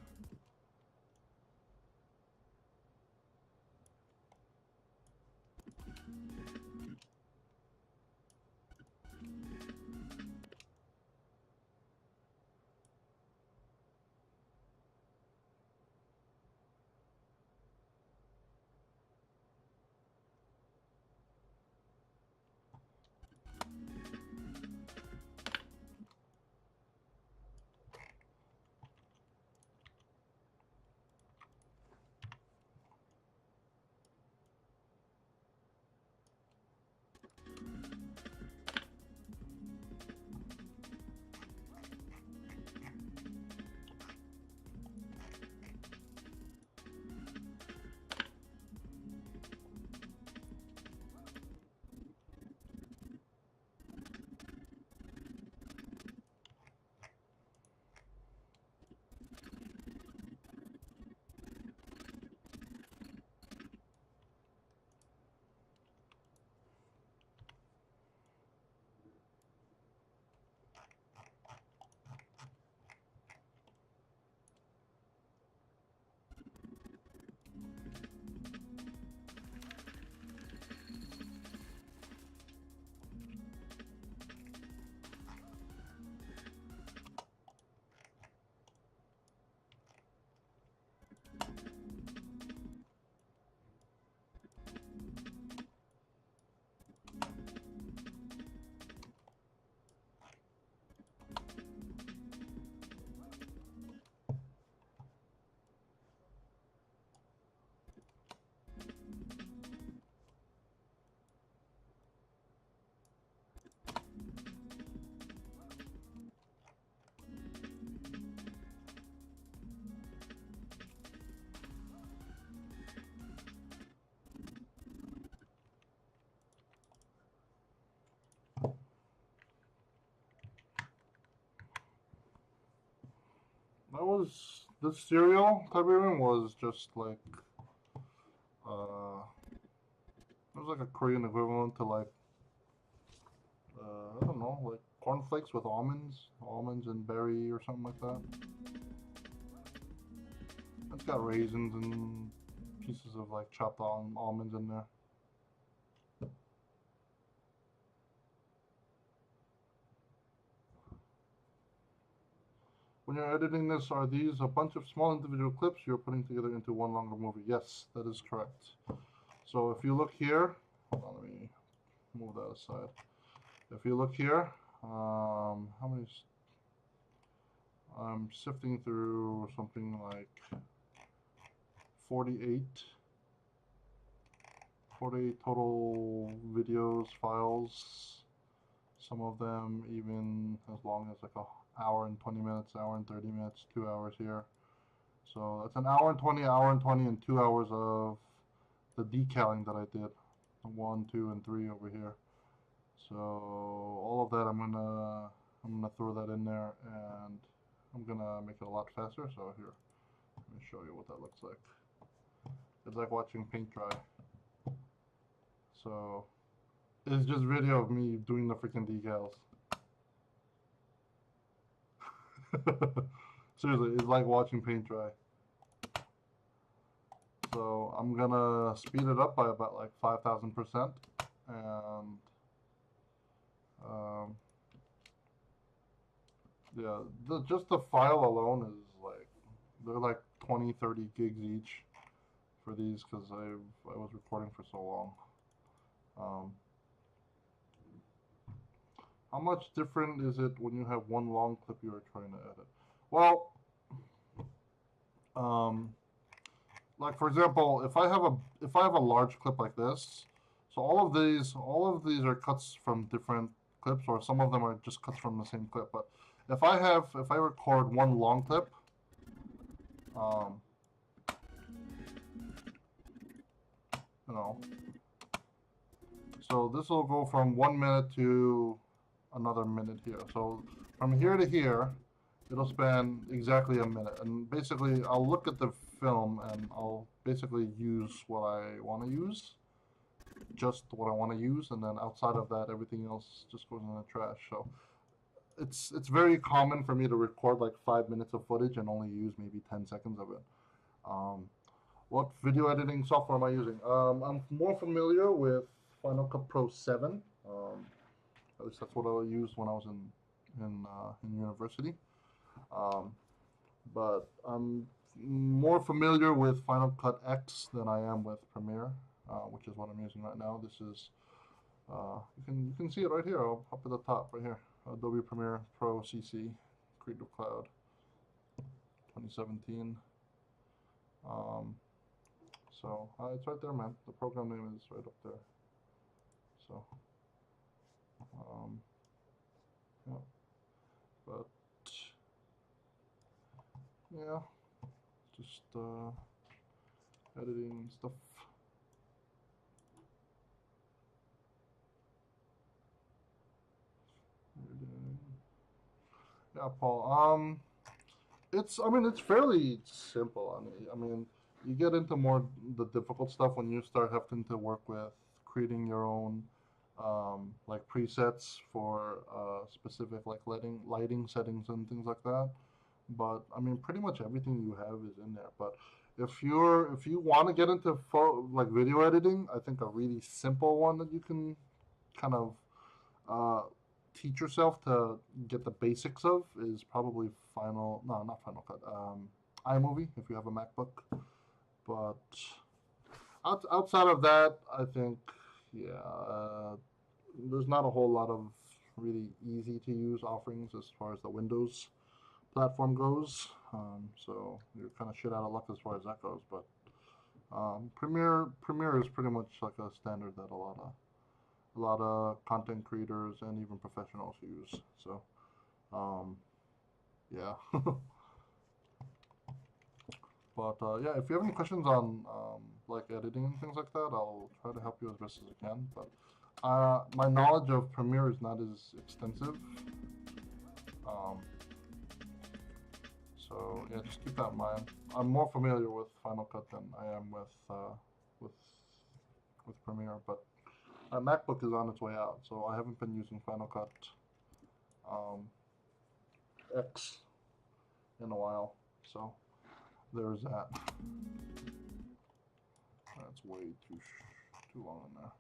That was this serial Tiberian was just like it was like a Korean equivalent to like I don't know, like cornflakes with almonds and berry or something like that. It's got raisins and pieces of like chopped almonds in there. When you're editing this, are these a bunch of small individual clips you're putting together into one longer movie? Yes, that is correct. So if you look here, hold on, let me move that aside. If you look here, how many? I'm sifting through something like 48 total videos, files. Some of them even as long as like an hour and 20 minutes, hour and 30 minutes, 2 hours here. So that's an hour and 20, and 2 hours of the decaling that I did. 1, 2, and 3 over here. So all of that I'm gonna throw that in there, and I'm gonna make it a lot faster. So here, let me show you what that looks like. It's like watching paint dry. So it's just video of me doing the freaking decals. Seriously, it's like watching paint dry. So I'm gonna speed it up by about like 5,000%, and yeah, just the file alone is like, they're like 20-30 gigs each for these because I was recording for so long. How much different is it when you have one long clip you are trying to edit? Well, like for example, if I have a large clip like this, so all of these are cuts from different clips, or some of them are just cuts from the same clip. But if I record one long clip, you know, so this will go from 1 minute to another minute here. So from here to here, it'll span exactly a minute. And basically, I'll look at the film and I'll basically use what I want to use. just what I want to use, and then outside of that, everything else just goes in the trash. So it's very common for me to record like 5 minutes of footage and only use maybe 10 seconds of it. Um, what video editing software am I using? I'm more familiar with Final Cut Pro 7. At least that's what I used when I was in university. Um, but I'm more familiar with Final Cut X than I am with Premiere, which is what I'm using right now. This is you can see it right here, up at the top right here. Adobe Premiere Pro CC Creative Cloud 2017. So it's right there, man. The program name is right up there. So yeah, but yeah, just editing and stuff. Yeah, Paul. I mean, it's fairly simple. I mean, you get into more the difficult stuff when you start having to work with creating your own, like presets for specific like lighting settings and things like that. But I mean, pretty much everything you have is in there. But if you want to get into like video editing, I think a really simple one that you can kind of uh, teach yourself to get the basics of is probably no, not Final Cut, iMovie if you have a MacBook. But outside of that, I think, yeah, there's not a whole lot of really easy to use offerings as far as the Windows platform goes. So you're kind of shit out of luck as far as that goes. But Premiere is pretty much like a standard that a lot of content creators and even professionals use. So, yeah. But yeah, if you have any questions on like editing and things like that, I'll try to help you as best as I can. But my knowledge of Premiere is not as extensive. Um, so yeah, just keep that in mind. I'm more familiar with Final Cut than I am with with Premiere, but my MacBook is on its way out, so I haven't been using Final Cut um, X in a while. So there's that. That's way too long in there.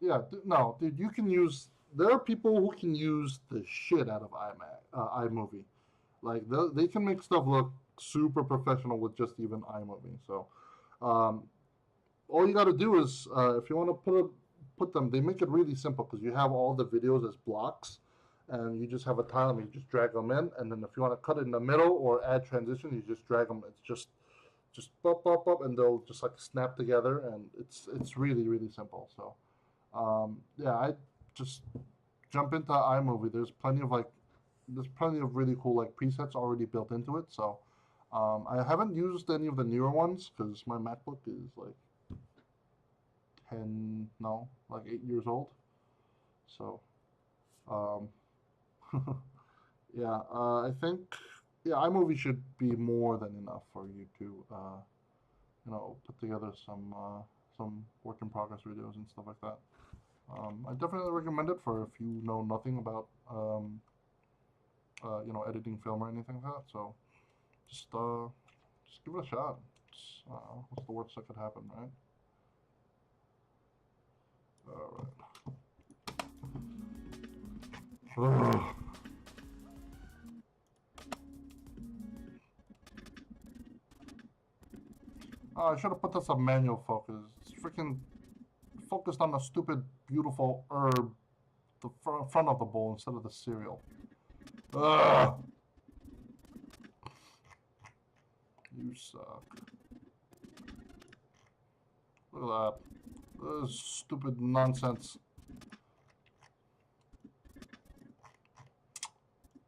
Yeah, no, dude, you can use. There are people who can use the shit out of iMovie. Like they can make stuff look super professional with just even iMovie. So, um, all you got to do is if you want to put them, they make it really simple because you have all the videos as blocks, and you just have a tile and you just drag them in, and then if you want to cut it in the middle or add transition, you just drag them. It's just pop, and they'll just like snap together, and it's really simple. So yeah, I just jump into iMovie. There's plenty of really cool like presets already built into it. So I haven't used any of the newer ones because my MacBook is like 8 years old. So um, yeah, I think yeah, iMovie should be more than enough for you to put together some work in progress videos and stuff like that. I definitely recommend it for if you know nothing about editing film or anything like that. So just give it a shot. What's the worst that could happen, right? All right. I should have put this on manual focus. It's freaking focused on the stupid, beautiful herb, the front of the bowl instead of the cereal. Ugh! You suck. Look at that. This is stupid nonsense.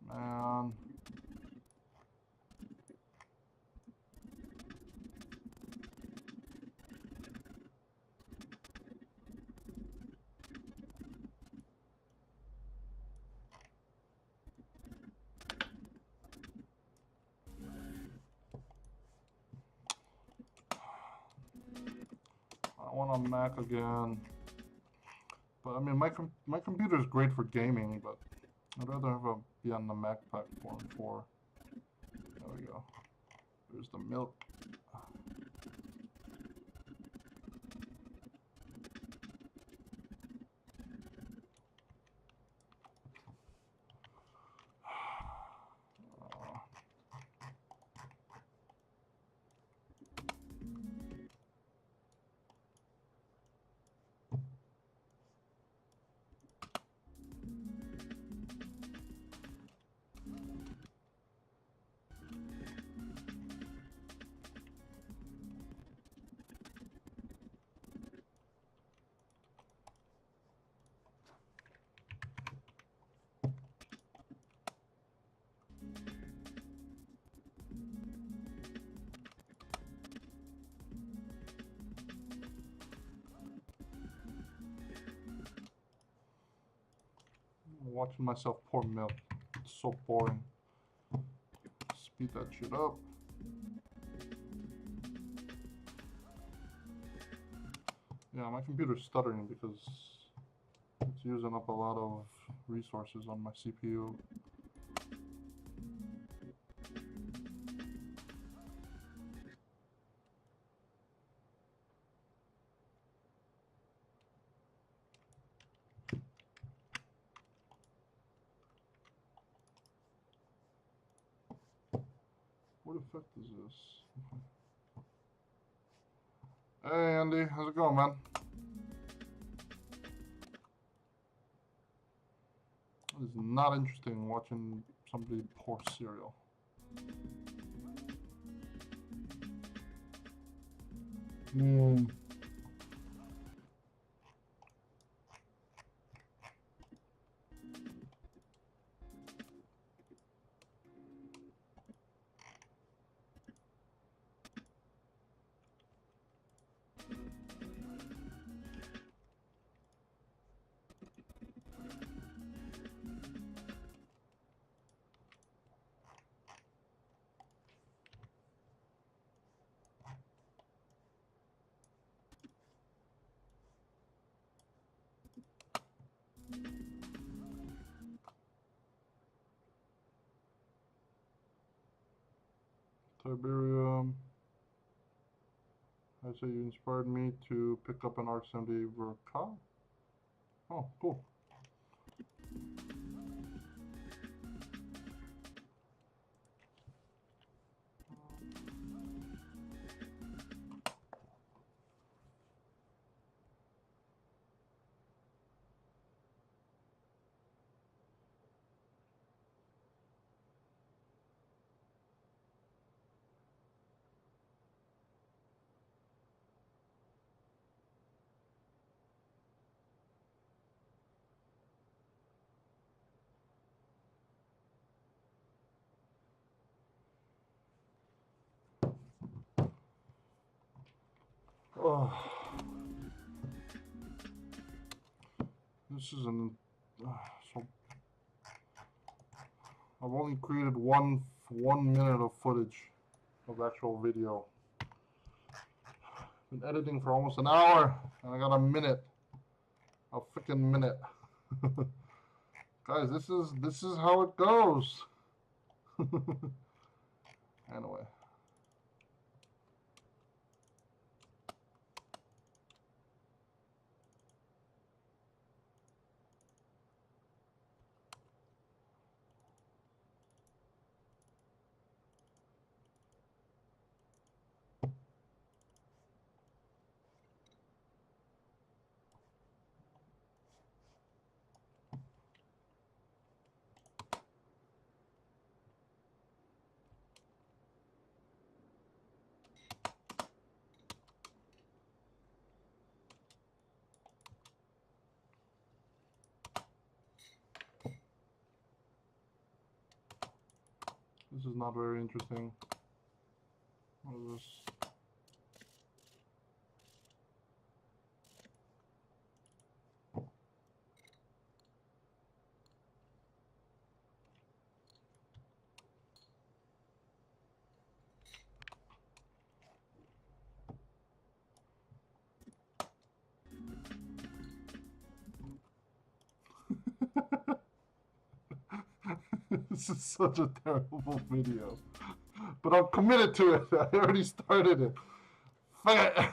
Man. I want on Mac again. But I mean, my computer is great for gaming, but I'd rather have a be on the Mac platform for. There we go. There's the milk. Watching myself pour milk. It's so boring. Speed that shit up. Yeah, my computer's stuttering because it's using up a lot of resources on my CPU. What effect is this? Hey Andy, how's it going, man? It is not interesting watching somebody pour cereal. Tiberium. I say you inspired me to pick up an RX-70 Verka. Oh, cool. Oh, this is an so. I've only created one minute of footage of actual video. Been editing for almost an hour, and I got a minute, a freaking minute. Guys, this is how it goes. Anyway. This is not very interesting. What is this? This is such a terrible video. But I'm committed to it. I already started it. Fuck it.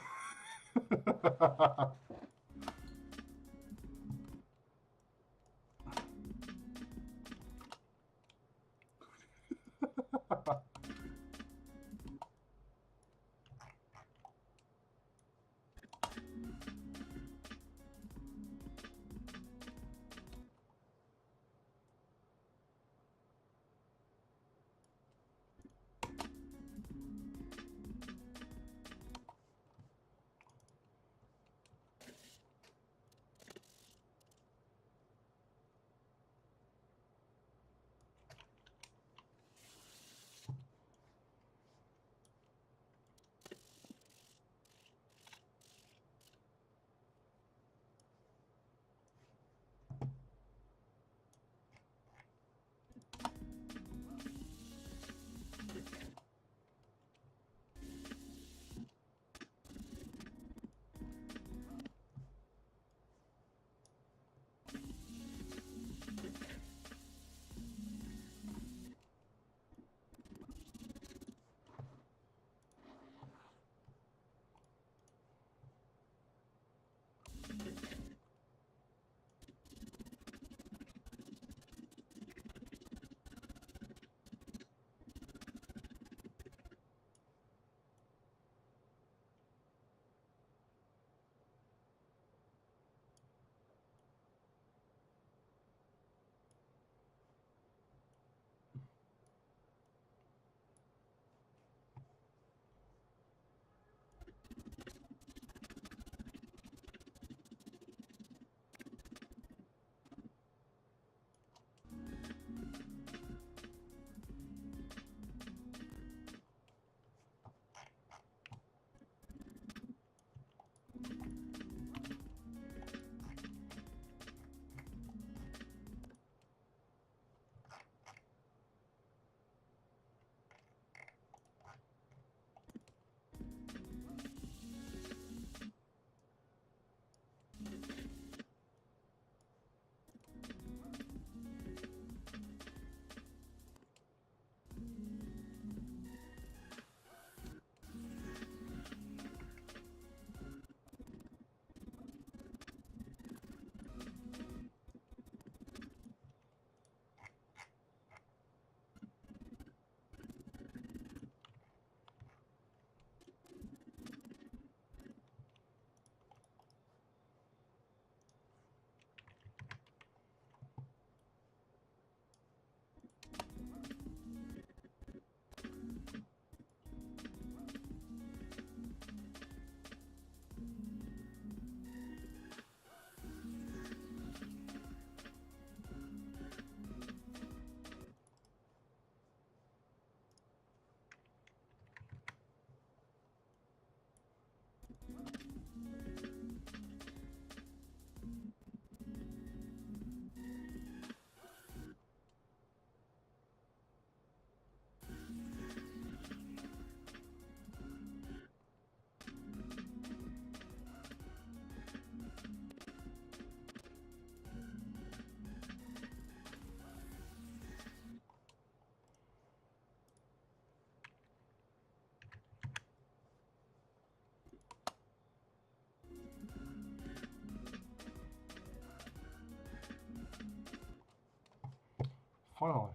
Finally.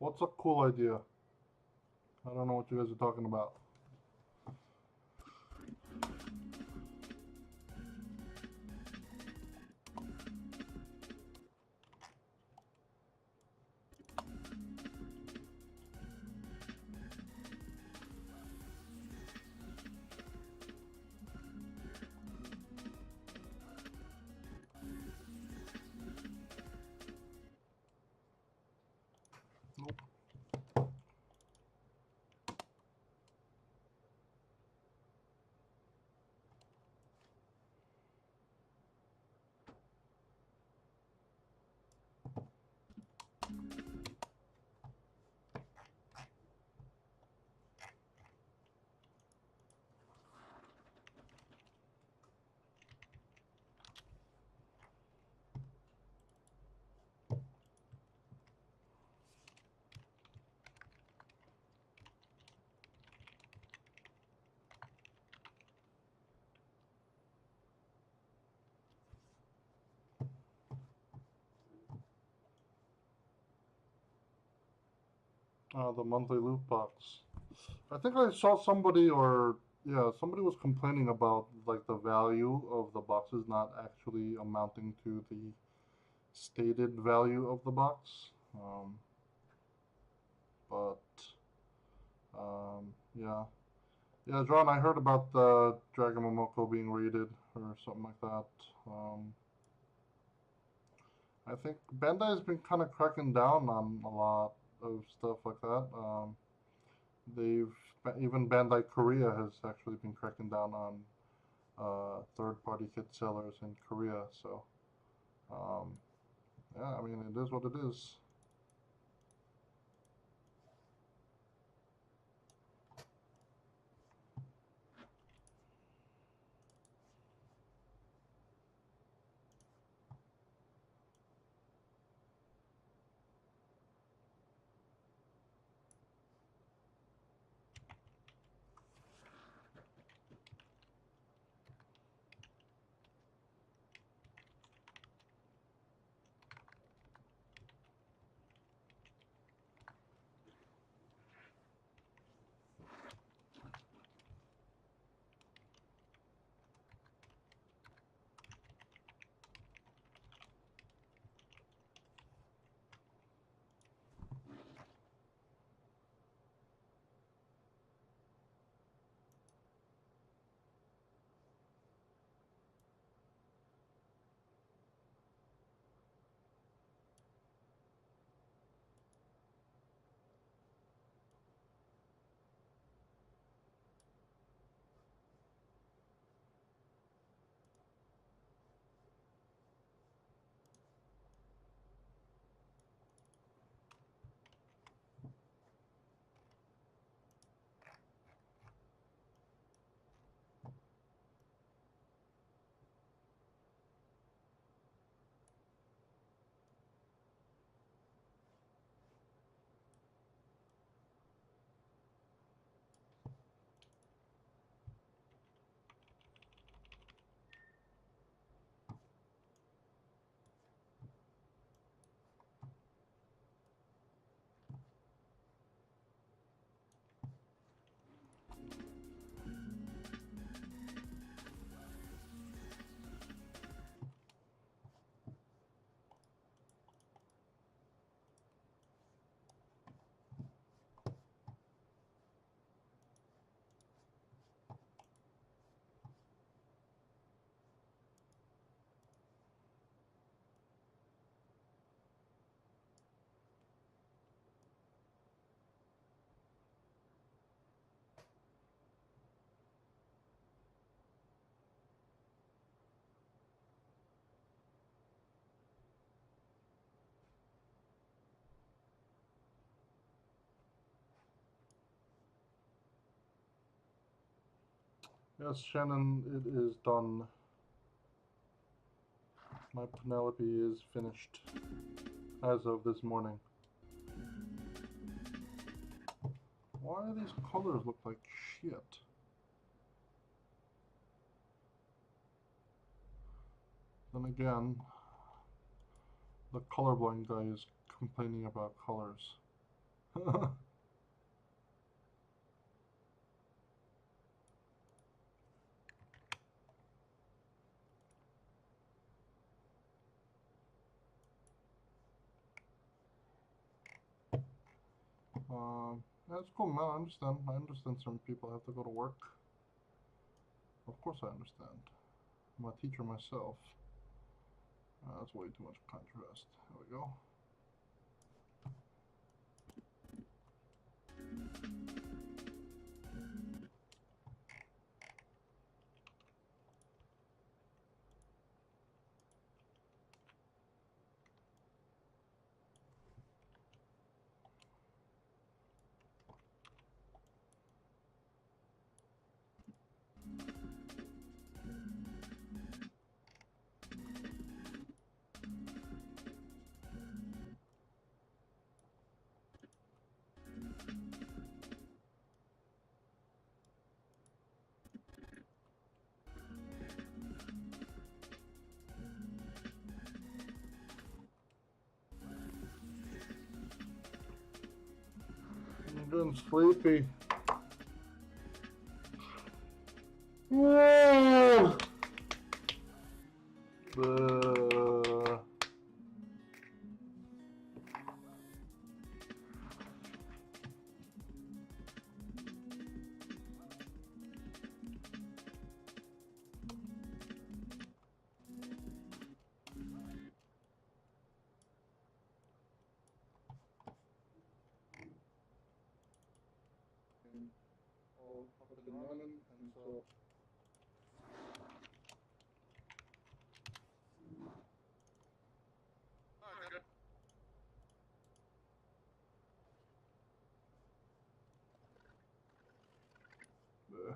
What's a cool idea? I don't know what you guys are talking about. Nope. The monthly loot box. I think I saw somebody, or yeah, somebody was complaining about like the value of the boxes not actually amounting to the stated value of the box. But yeah, yeah, John, I heard about the Dragon Momoko being raided or something like that. I think Bandai's been kind of cracking down on a lot of stuff like that. They've even Bandai Korea has actually been cracking down on third-party kit sellers in Korea. So yeah, I mean it is what it is. Yes, Shannon, it is done. My Penelope is finished as of this morning. Why do these colors look like shit? Then again, the colorblind guy is complaining about colors. That's cool, man. I understand. I understand some people have to go to work. Of course I understand. I'm a teacher myself. That's way too much contrast. There we go. I'm getting sleepy. Buh. All up and running, and so Buh.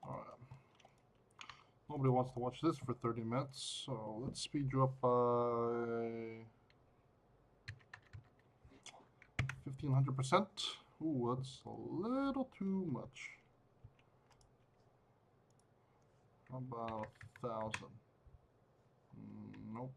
Alright. Nobody wants to watch this for 30 minutes, so let's speed you up by 1500%. Ooh, that's a little too much. How about 1,000? Nope.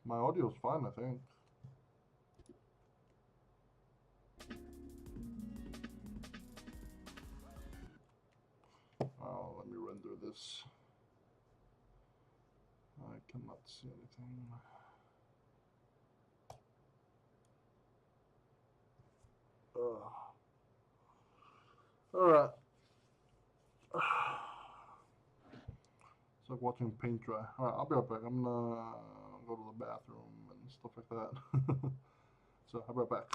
My audio's fine, I think. Let me render this. I cannot see anything. Alright. It's like watching paint dry. Alright, I'll be right back. I'm gonna go to the bathroom and stuff like that. So, I'll be right back.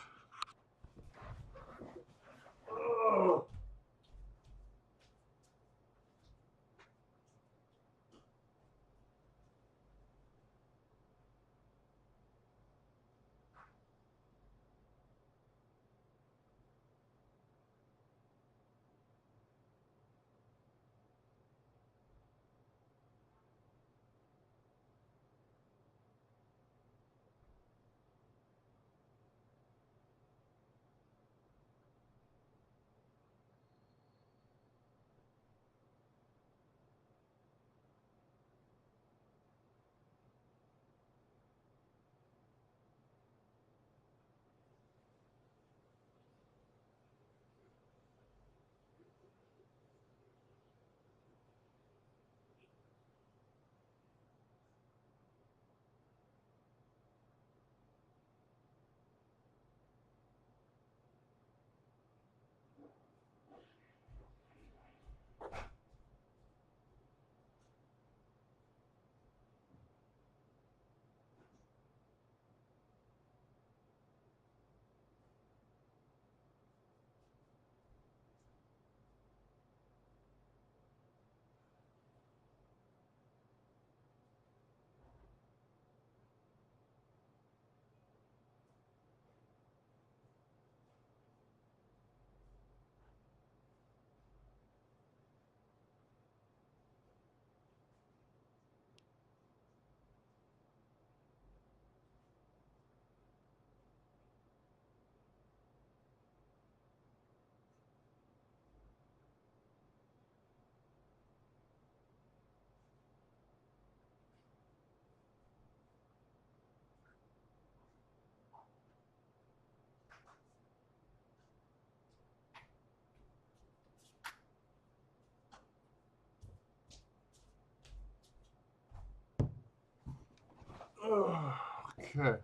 Okay.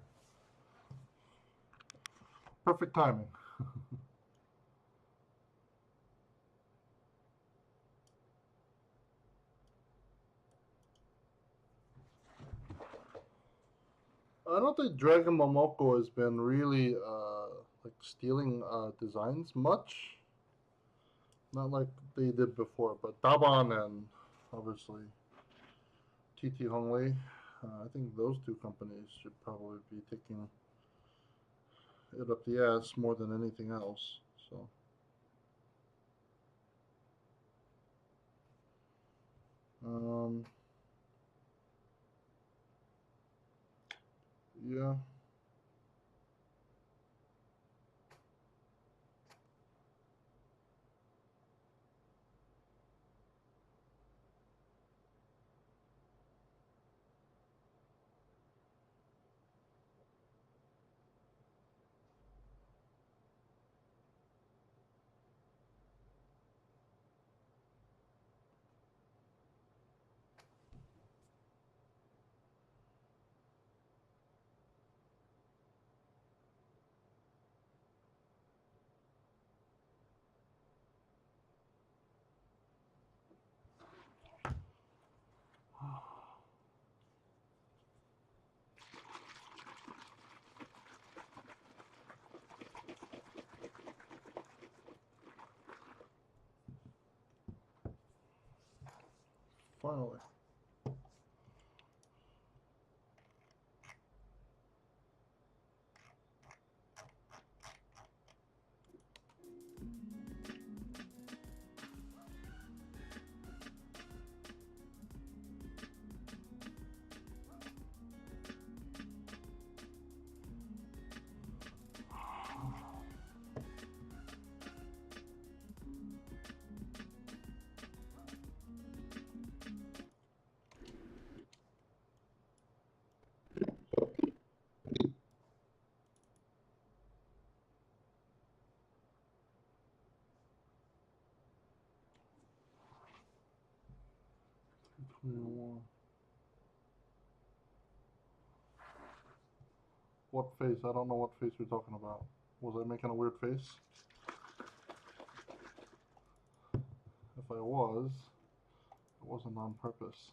Perfect timing. I don't think Dragon Momoko has been really like stealing designs much. Not like they did before, but Daban and obviously TT Honglei, I think those two companies should probably be taking it up the ass more than anything else. So, um, yeah. Finally. What face? I don't know what face you're talking about. Was I making a weird face? If I was, it wasn't on purpose.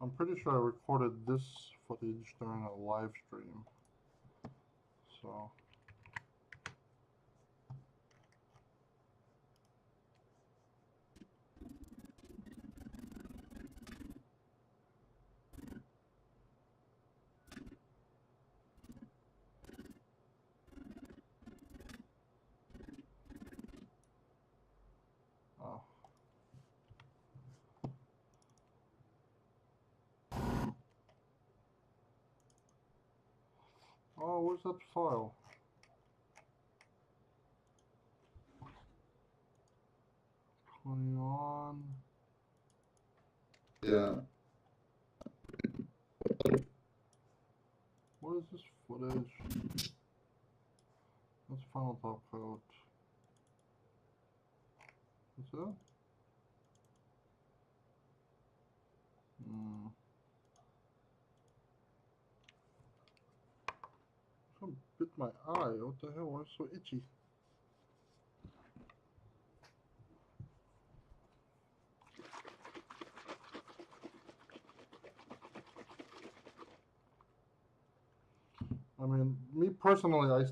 I'm pretty sure I recorded this footage during a live stream. So, oh. Oh, where's that file? Going on. Yeah. What is this footage? That's Final Top Code. What's that? Hmm. Some bit my eye. What the hell? Why is it so itchy? I mean, me personally, um,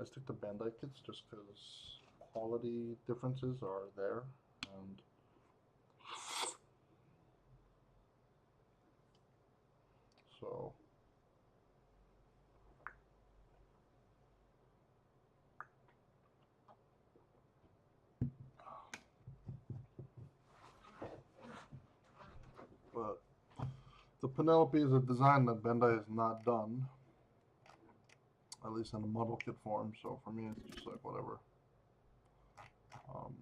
I stick to Bandai kits just because quality differences are there, and so but the Penelope is a design that Bandai has not done, at least in a model kit form. So for me, it's just like whatever. Um,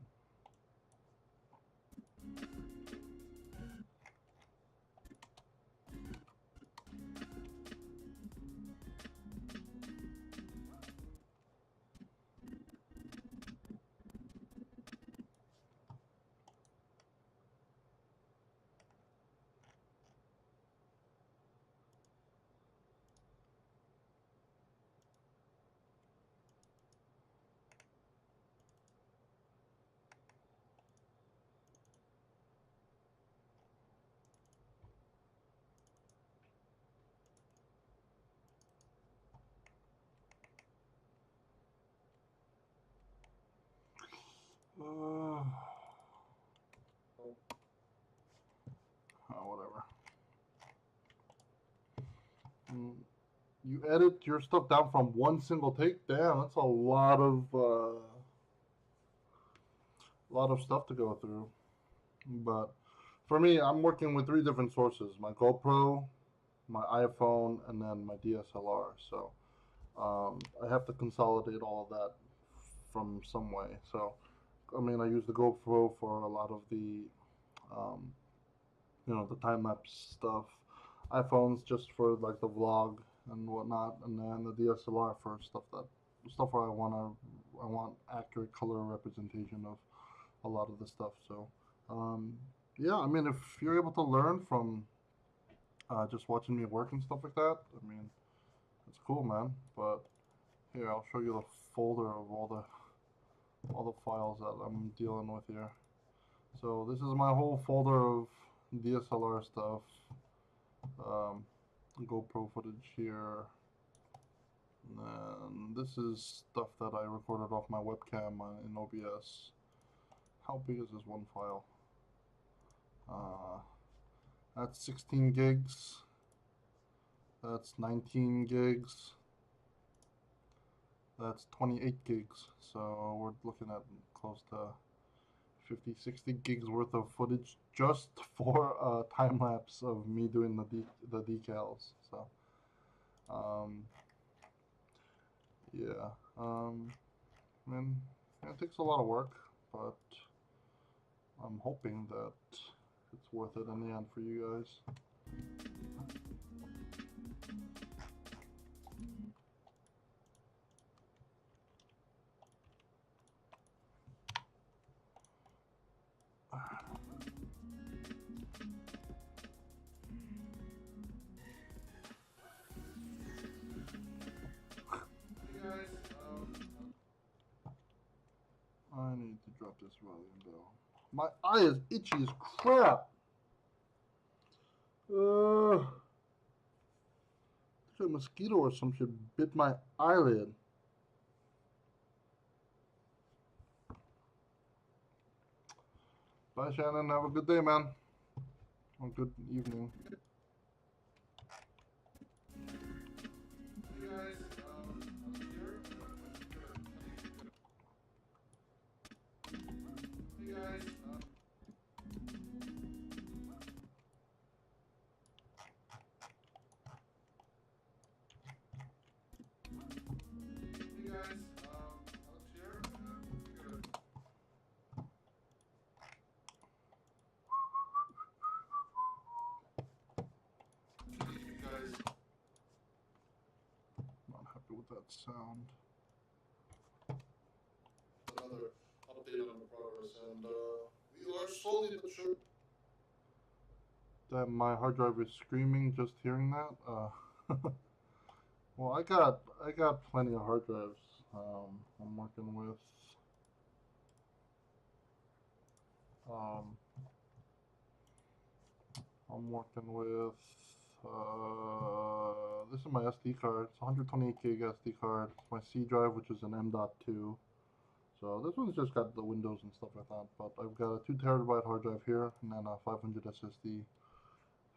Whatever. You edit your stuff down from one single take? Damn, that's a lot of stuff to go through. But for me, I'm working with 3 different sources: my GoPro, my iPhone, and then my DSLR. So I have to consolidate all of that from some way. So I mean, I use the GoPro for a lot of the um, the time lapse stuff. iPhone's just for like the vlog and whatnot, and then the DSLR for stuff where I want accurate color representation of a lot of the stuff. So yeah, I mean, if you're able to learn from just watching me work and stuff like that, I mean, it's cool, man. But here, I'll show you the folder of all the files that I'm dealing with here. So this is my whole folder of DSLR stuff, GoPro footage here, and then this is stuff that I recorded off my webcam in OBS. How big is this one file? That's 16 gigs. That's 19 gigs. That's 28 gigs. So we're looking at close to 50, 60 gigs worth of footage just for a time lapse of me doing the decals. So, yeah, I mean, it takes a lot of work, but I'm hoping that it's worth it in the end for you guys. I need to drop this volume down. My eye is itchy as crap. I think a mosquito or some shit bit my eyelid. Bye, Shannon. Have a good day, man. Or good evening. Hey guys, I'm here. Hey guys, Alex here. You guys. Not happy with that sound. Another update on the progress, and we are slowly but surely. That my hard drive is screaming just hearing that. Well, I got plenty of hard drives. I'm working with. I'm working with. This is my SD card. It's 128 gig SD card. It's my C drive, which is an M.2. So this one's just got the Windows and stuff like that. But I've got a 2 terabyte hard drive here, and then a 500 SSD,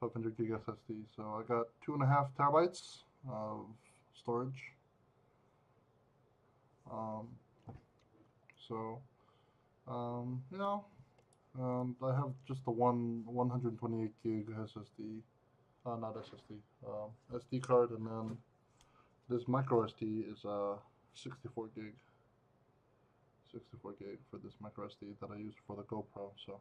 500 gig SSD. So I got 2.5 terabytes of storage. So I have just the 128 gig SSD, not SSD, SD card, and then this micro SD is 64 gig. 64 gig for this micro SD that I use for the GoPro. So,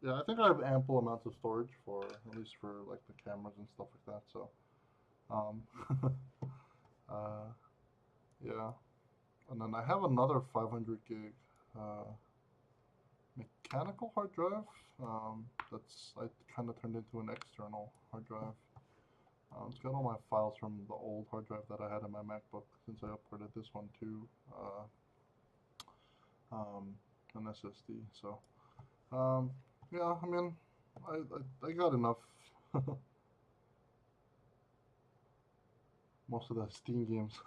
yeah, I think I have ample amounts of storage for at least for like the cameras and stuff like that. So, yeah, and then I have another 500 gig mechanical hard drive. That's I kind of turned into an external hard drive. It's got all my files from the old hard drive that I had in my MacBook since I upgraded this one to an SSD. So, yeah, I mean, I got enough. Most of the Steam games.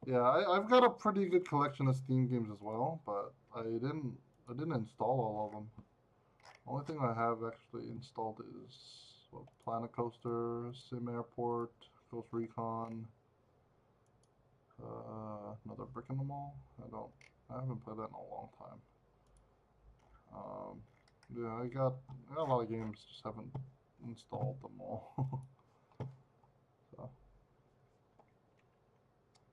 Yeah, I've got a pretty good collection of Steam games as well, but I didn't install all of them. Only thing I have actually installed is what, Planet Coaster, Sim Airport, Ghost Recon, another Brick in the Mall. I haven't played that in a long time. Yeah, I got a lot of games, just haven't installed them all. So,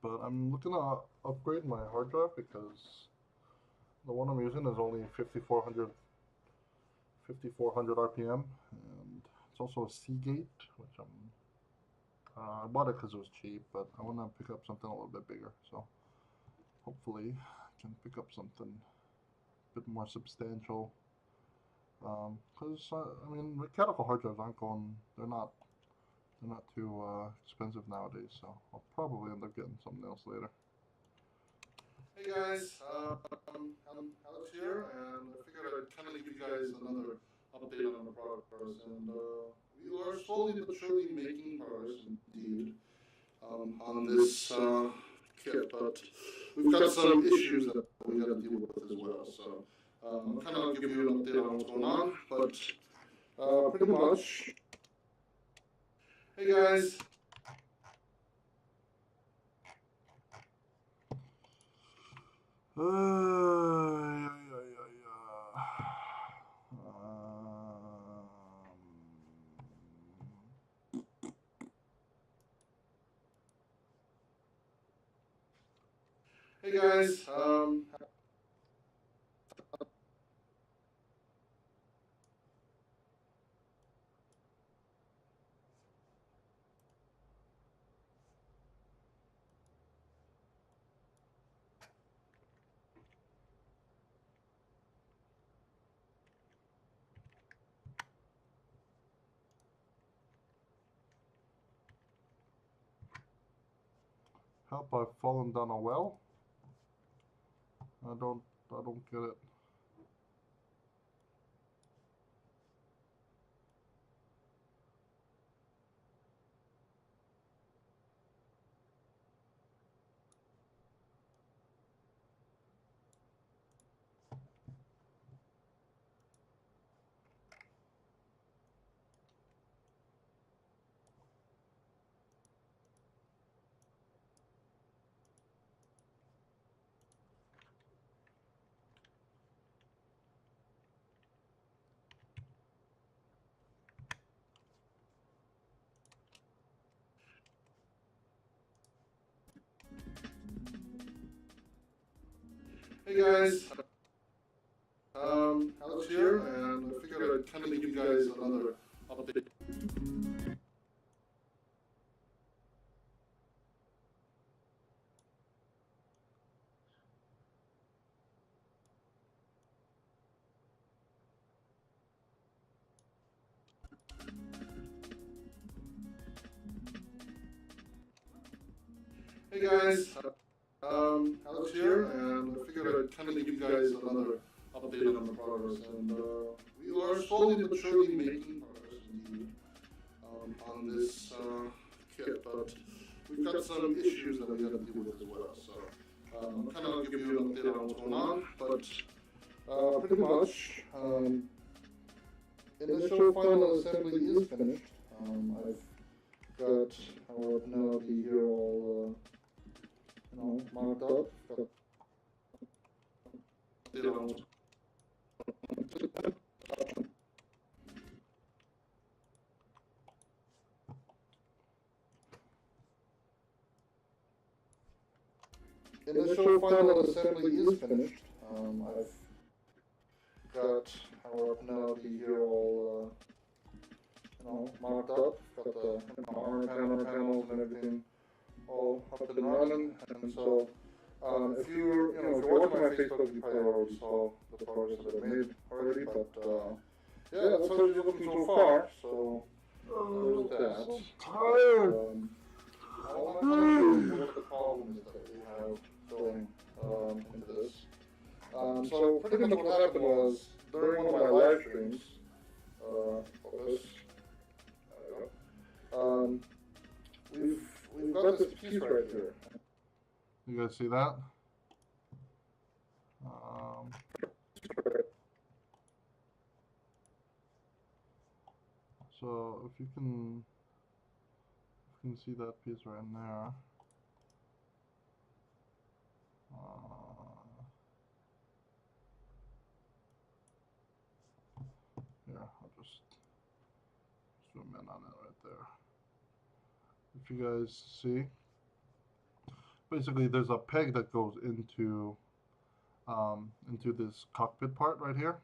but I'm looking to upgrade my hard drive because the one I'm using is only 5400 RPM, and it's also a Seagate, which I bought it because it was cheap, but I want to pick up something a little bit bigger. So hopefully I can pick up something a bit more substantial. Because I mean, mechanical hard drives aren't going. They're not too expensive nowadays. So I'll probably end up getting something else later. Hey guys, I'm Alex here, and I figured I'd kind of give you guys another update on the progress. And we are slowly but surely making progress indeed on this kit, but we've got some issues that we got to deal with as well. So I'll kind of give you an update on what's going on, but pretty much. Hey guys. Yeah, yeah, yeah, Hey guys, Help! I've fallen down a well. I don't get it. hey guys, Alex here, and I figured I'd kind of give you guys another update. Hey guys, Alex here, and I figured I'd kind of give you guys another update on the progress. And we are slowly but surely making progress indeed on this kit, but we've got some issues that we got to deal with as well. So I'll kind of give you an update on what's going on, but pretty much initial final assembly is finished. I've got our Penelope here all marked up. Got initial final assembly is finished. I've got our Penelope here all marked up. Got the armor panels and everything all up and running. And so if you're if you're watching my Facebook, you probably already saw the progress that I made already. But yeah, that's how it's looking so far. So there's that. So tired. I'll not show you what the problem is that we have going into this. So pretty much what happened was during one of my live streams, focus. There we go. We've got this piece right here. You guys see that? Um, so if you can see that piece right in there. Here, I'll just zoom in on it right there. If you guys see, basically there's a peg that goes into this cockpit part right here.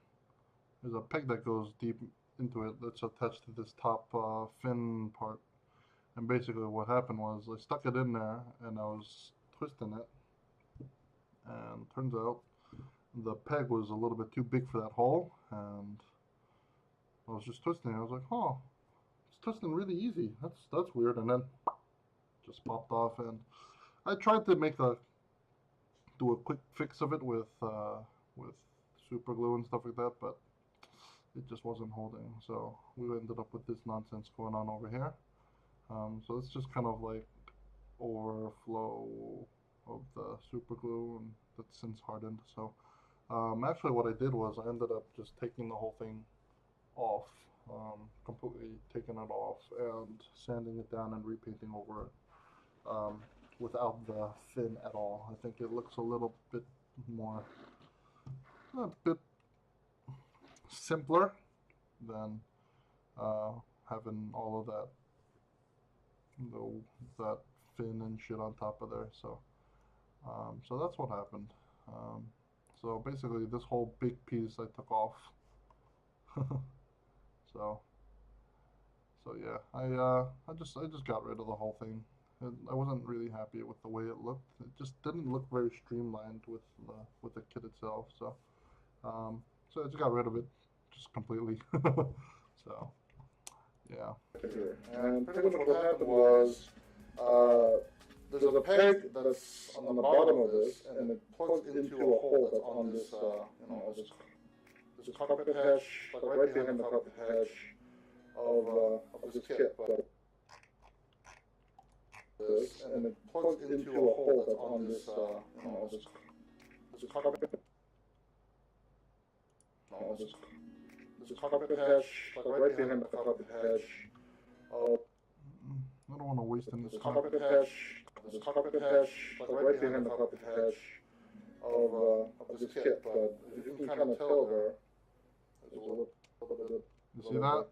There's a peg that goes deep into it that's attached to this top fin part. And basically what happened was I stuck it in there and I was twisting it, and turns out the peg was a little bit too big for that hole, and I was just twisting it. I was like, oh, it's twisting really easy. That's weird. And then just popped off, and I tried to do a quick fix of it with super glue and stuff like that, but it just wasn't holding. So we ended up with this nonsense going on over here. So it's just kind of like overflow of the super glue, and that's since hardened. So actually what I did was I ended up just taking the whole thing off, completely taking it off and sanding it down and repainting over it without the fin at all. I think it looks a little bit more, a bit simpler than having all of that that fin and shit on top of there. So so that's what happened. So basically this whole big piece I took off. so yeah, I just got rid of the whole thing. I wasn't really happy with the way it looked. It just didn't look very streamlined with the kit itself. So so I just got rid of it just completely. So yeah. And pretty much what happened was, there's a peg that's on the bottom of this, and it plugs into a hole that's on this, this cockpit hatch, like right behind the cockpit hatch of this kit. But this, and it plugs into a hole that's on this, this cockpit. This cockpit hatch, like right behind the cockpit hatch. I don't want to waste any This time. cockpit hatch, like right behind the cockpit hatch of this kit. But you can kind of tell there, there's a little bit You see that?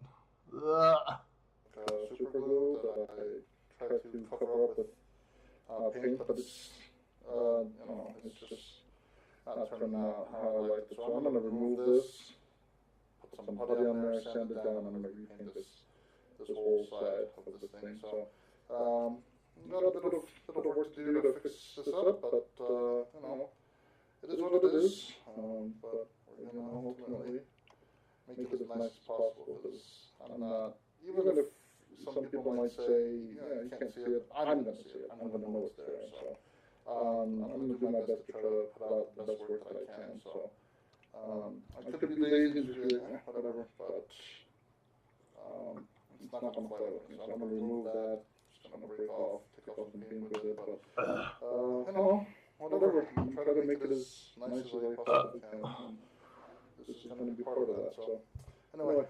of super glue that I tried to cover up with paint, but it's it's just not turning out how I like it. So I'm gonna remove this, put some putty on there, sand it down, and I'm gonna repaint this whole side of this thing. So got a bit of work to do to fix this up, but it is what it is. But we're gonna ultimately make it as nice as possible, because I'm not, even if some people might say, yeah, you can't see it, I'm gonna see it. I'm gonna know it's there. So I'm gonna do my best to try to put out the best work that I can. So I could be lazy and just be like, whatever, but it's not gonna fly with me. So I'm gonna remove that. Just gonna break off, take off some paint with it, but whatever. Try to make it as nice as I possibly can. And this is gonna be part of that. So anyway,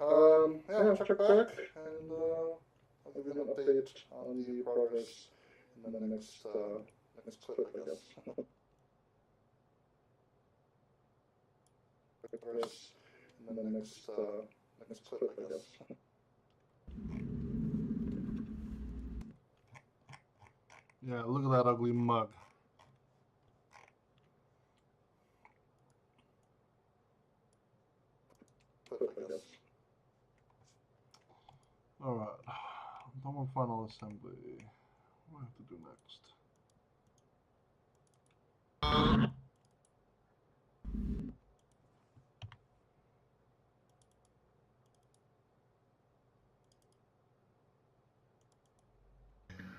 yeah, check back, and I'll give you an update on the progress in the next clip, I guess. Progress in the next clip, I guess. Yeah, look at that ugly mug. Alright, done with final assembly. What do I have to do next?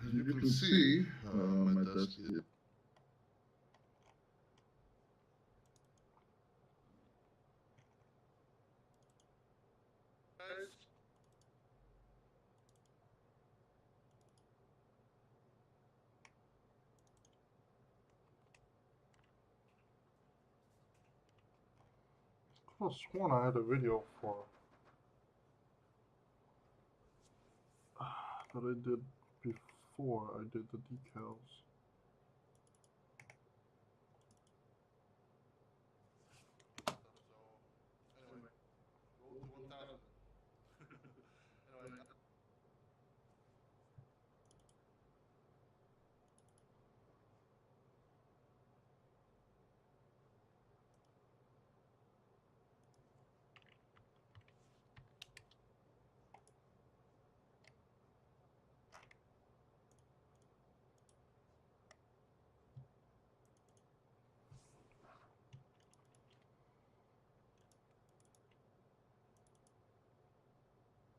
As you can see, my desk is I was sworn I had a video for that I did before I did the decals. So anyway, road to 1,000. Anyway,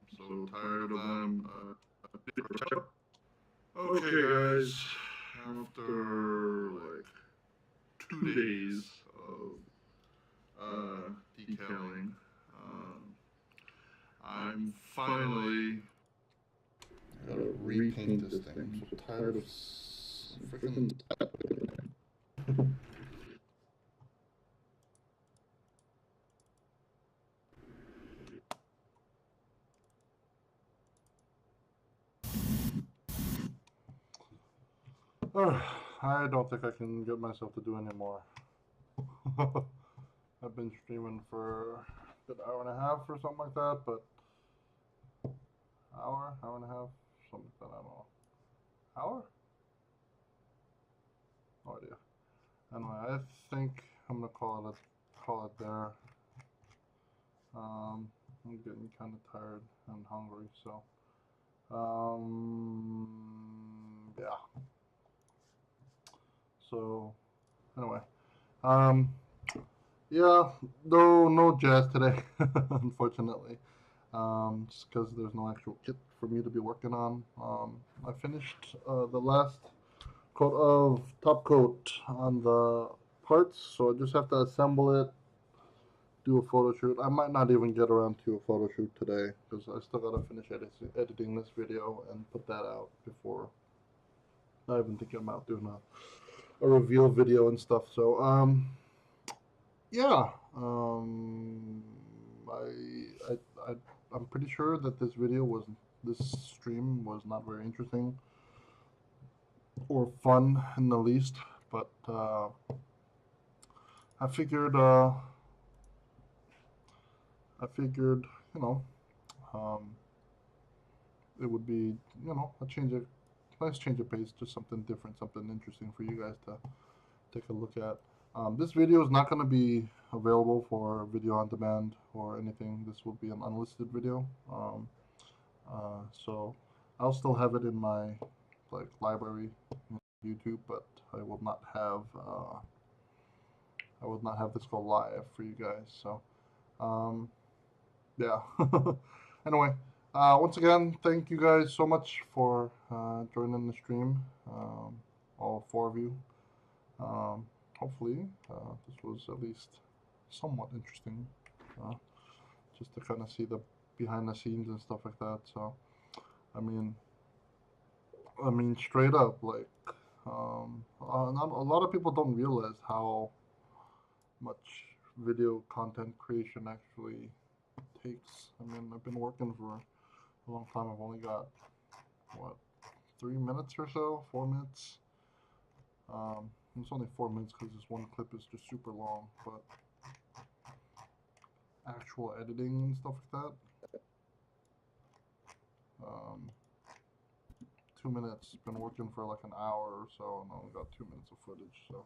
I'm so tired of them. Okay, guys. After like 2 days of decaling, I'm finally gotta repaint this thing. I'm so tired of freaking. I don't think I can get myself to do any more. I've been streaming for an hour and a half or something like that, but hour and a half, something like that. I don't know. Hour? No idea. Anyway, I think I'm gonna call it there. I'm getting kind of tired and hungry, so yeah. So anyway, um, yeah, no jazz today, unfortunately. Just because there's no actual kit for me to be working on. I finished the last coat of top coat on the parts, so I just have to assemble it, do a photo shoot. I might not even get around to a photo shoot today because I still gotta finish editing this video and put that out before I even thinking about doing a reveal video and stuff. So yeah, I I'm pretty sure that this stream was not very interesting or fun in the least, but I figured you know um, it would be nice change of pace, just something different, something interesting for you guys to take a look at. This video is not going to be available for video on demand or anything. This will be an unlisted video. So I'll still have it in my library on YouTube, but I will not have this go live for you guys. So yeah. Anyway, once again, thank you guys so much for joining the stream. All four of you. Hopefully, this was at least somewhat interesting, uh, just to kind of see the behind the scenes and stuff like that. So, I mean, straight up, not, a lot of people don't realize how much video content creation actually takes. I mean, I've been working for a long time. I've only got what 3 minutes or so, 4 minutes. It's only 4 minutes because this one clip is just super long, but actual editing and stuff like that. 2 minutes. Been working for like an hour or so, and I only got 2 minutes of footage. So,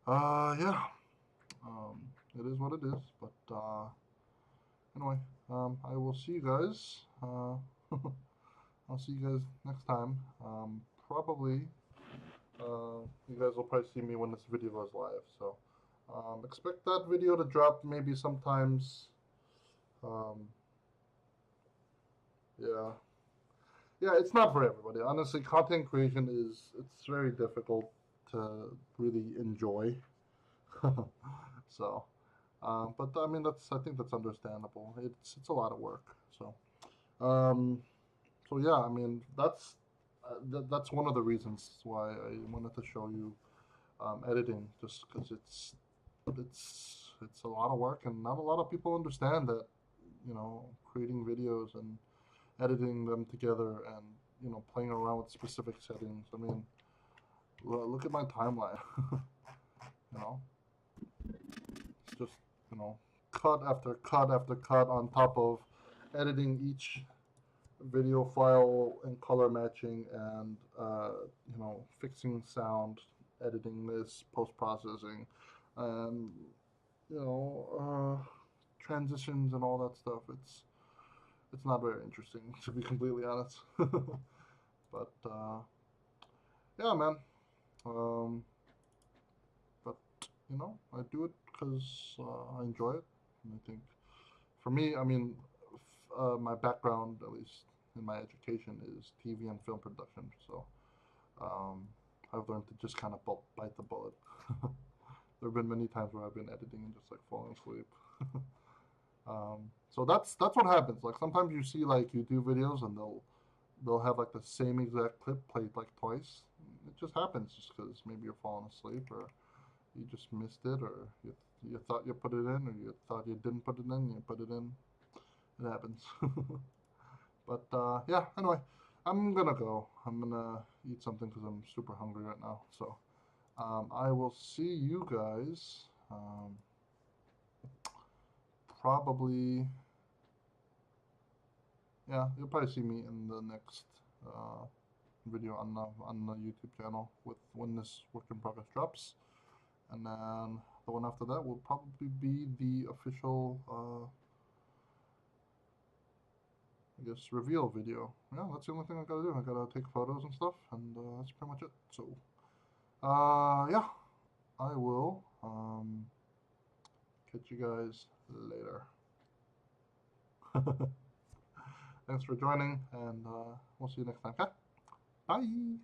yeah. It is what it is. But anyway, I will see you guys. I'll see you guys next time. Probably. You guys will probably see me when this video goes live. So, expect that video to drop maybe sometimes. Yeah. Yeah, it's not for everybody. Honestly, content creation it's very difficult to really enjoy. So, but I mean I think that's understandable. It's a lot of work. So, um, yeah, I mean that's one of the reasons why I wanted to show you editing, just because it's It's a lot of work, and not a lot of people understand that. Creating videos and editing them together, and playing around with specific settings. I mean, look at my timeline. you know, it's just cut after cut after cut on top of editing each video file and color matching, and fixing sound, editing this, post processing, and transitions and all that stuff. It's not very interesting, to be completely honest. But yeah, man. Um, but I do it because I enjoy it, and I think for me, I mean, my background, at least in my education, is TV and film production. So um, I've learned to just kind of bite the bullet. There have been many times where I've been editing and just like falling asleep. So that's what happens. Like sometimes you see like YouTube videos and they'll have like the same exact clip played like twice. It just happens just because maybe you're falling asleep, or you just missed it, or you thought you put it in, or you thought you didn't put it in. You put it in. It happens. But yeah. Anyway, I'm gonna go. I'm gonna eat something because I'm super hungry right now. So I will see you guys. Probably, yeah, you'll probably see me in the next video on the YouTube channel with when this work in progress drops, and then the one after that will probably be the official, I guess, reveal video. Yeah, that's the only thing I gotta do. I gotta take photos and stuff, and that's pretty much it. So, yeah, I will catch you guys later. Thanks for joining, and we'll see you next time. Okay? Bye.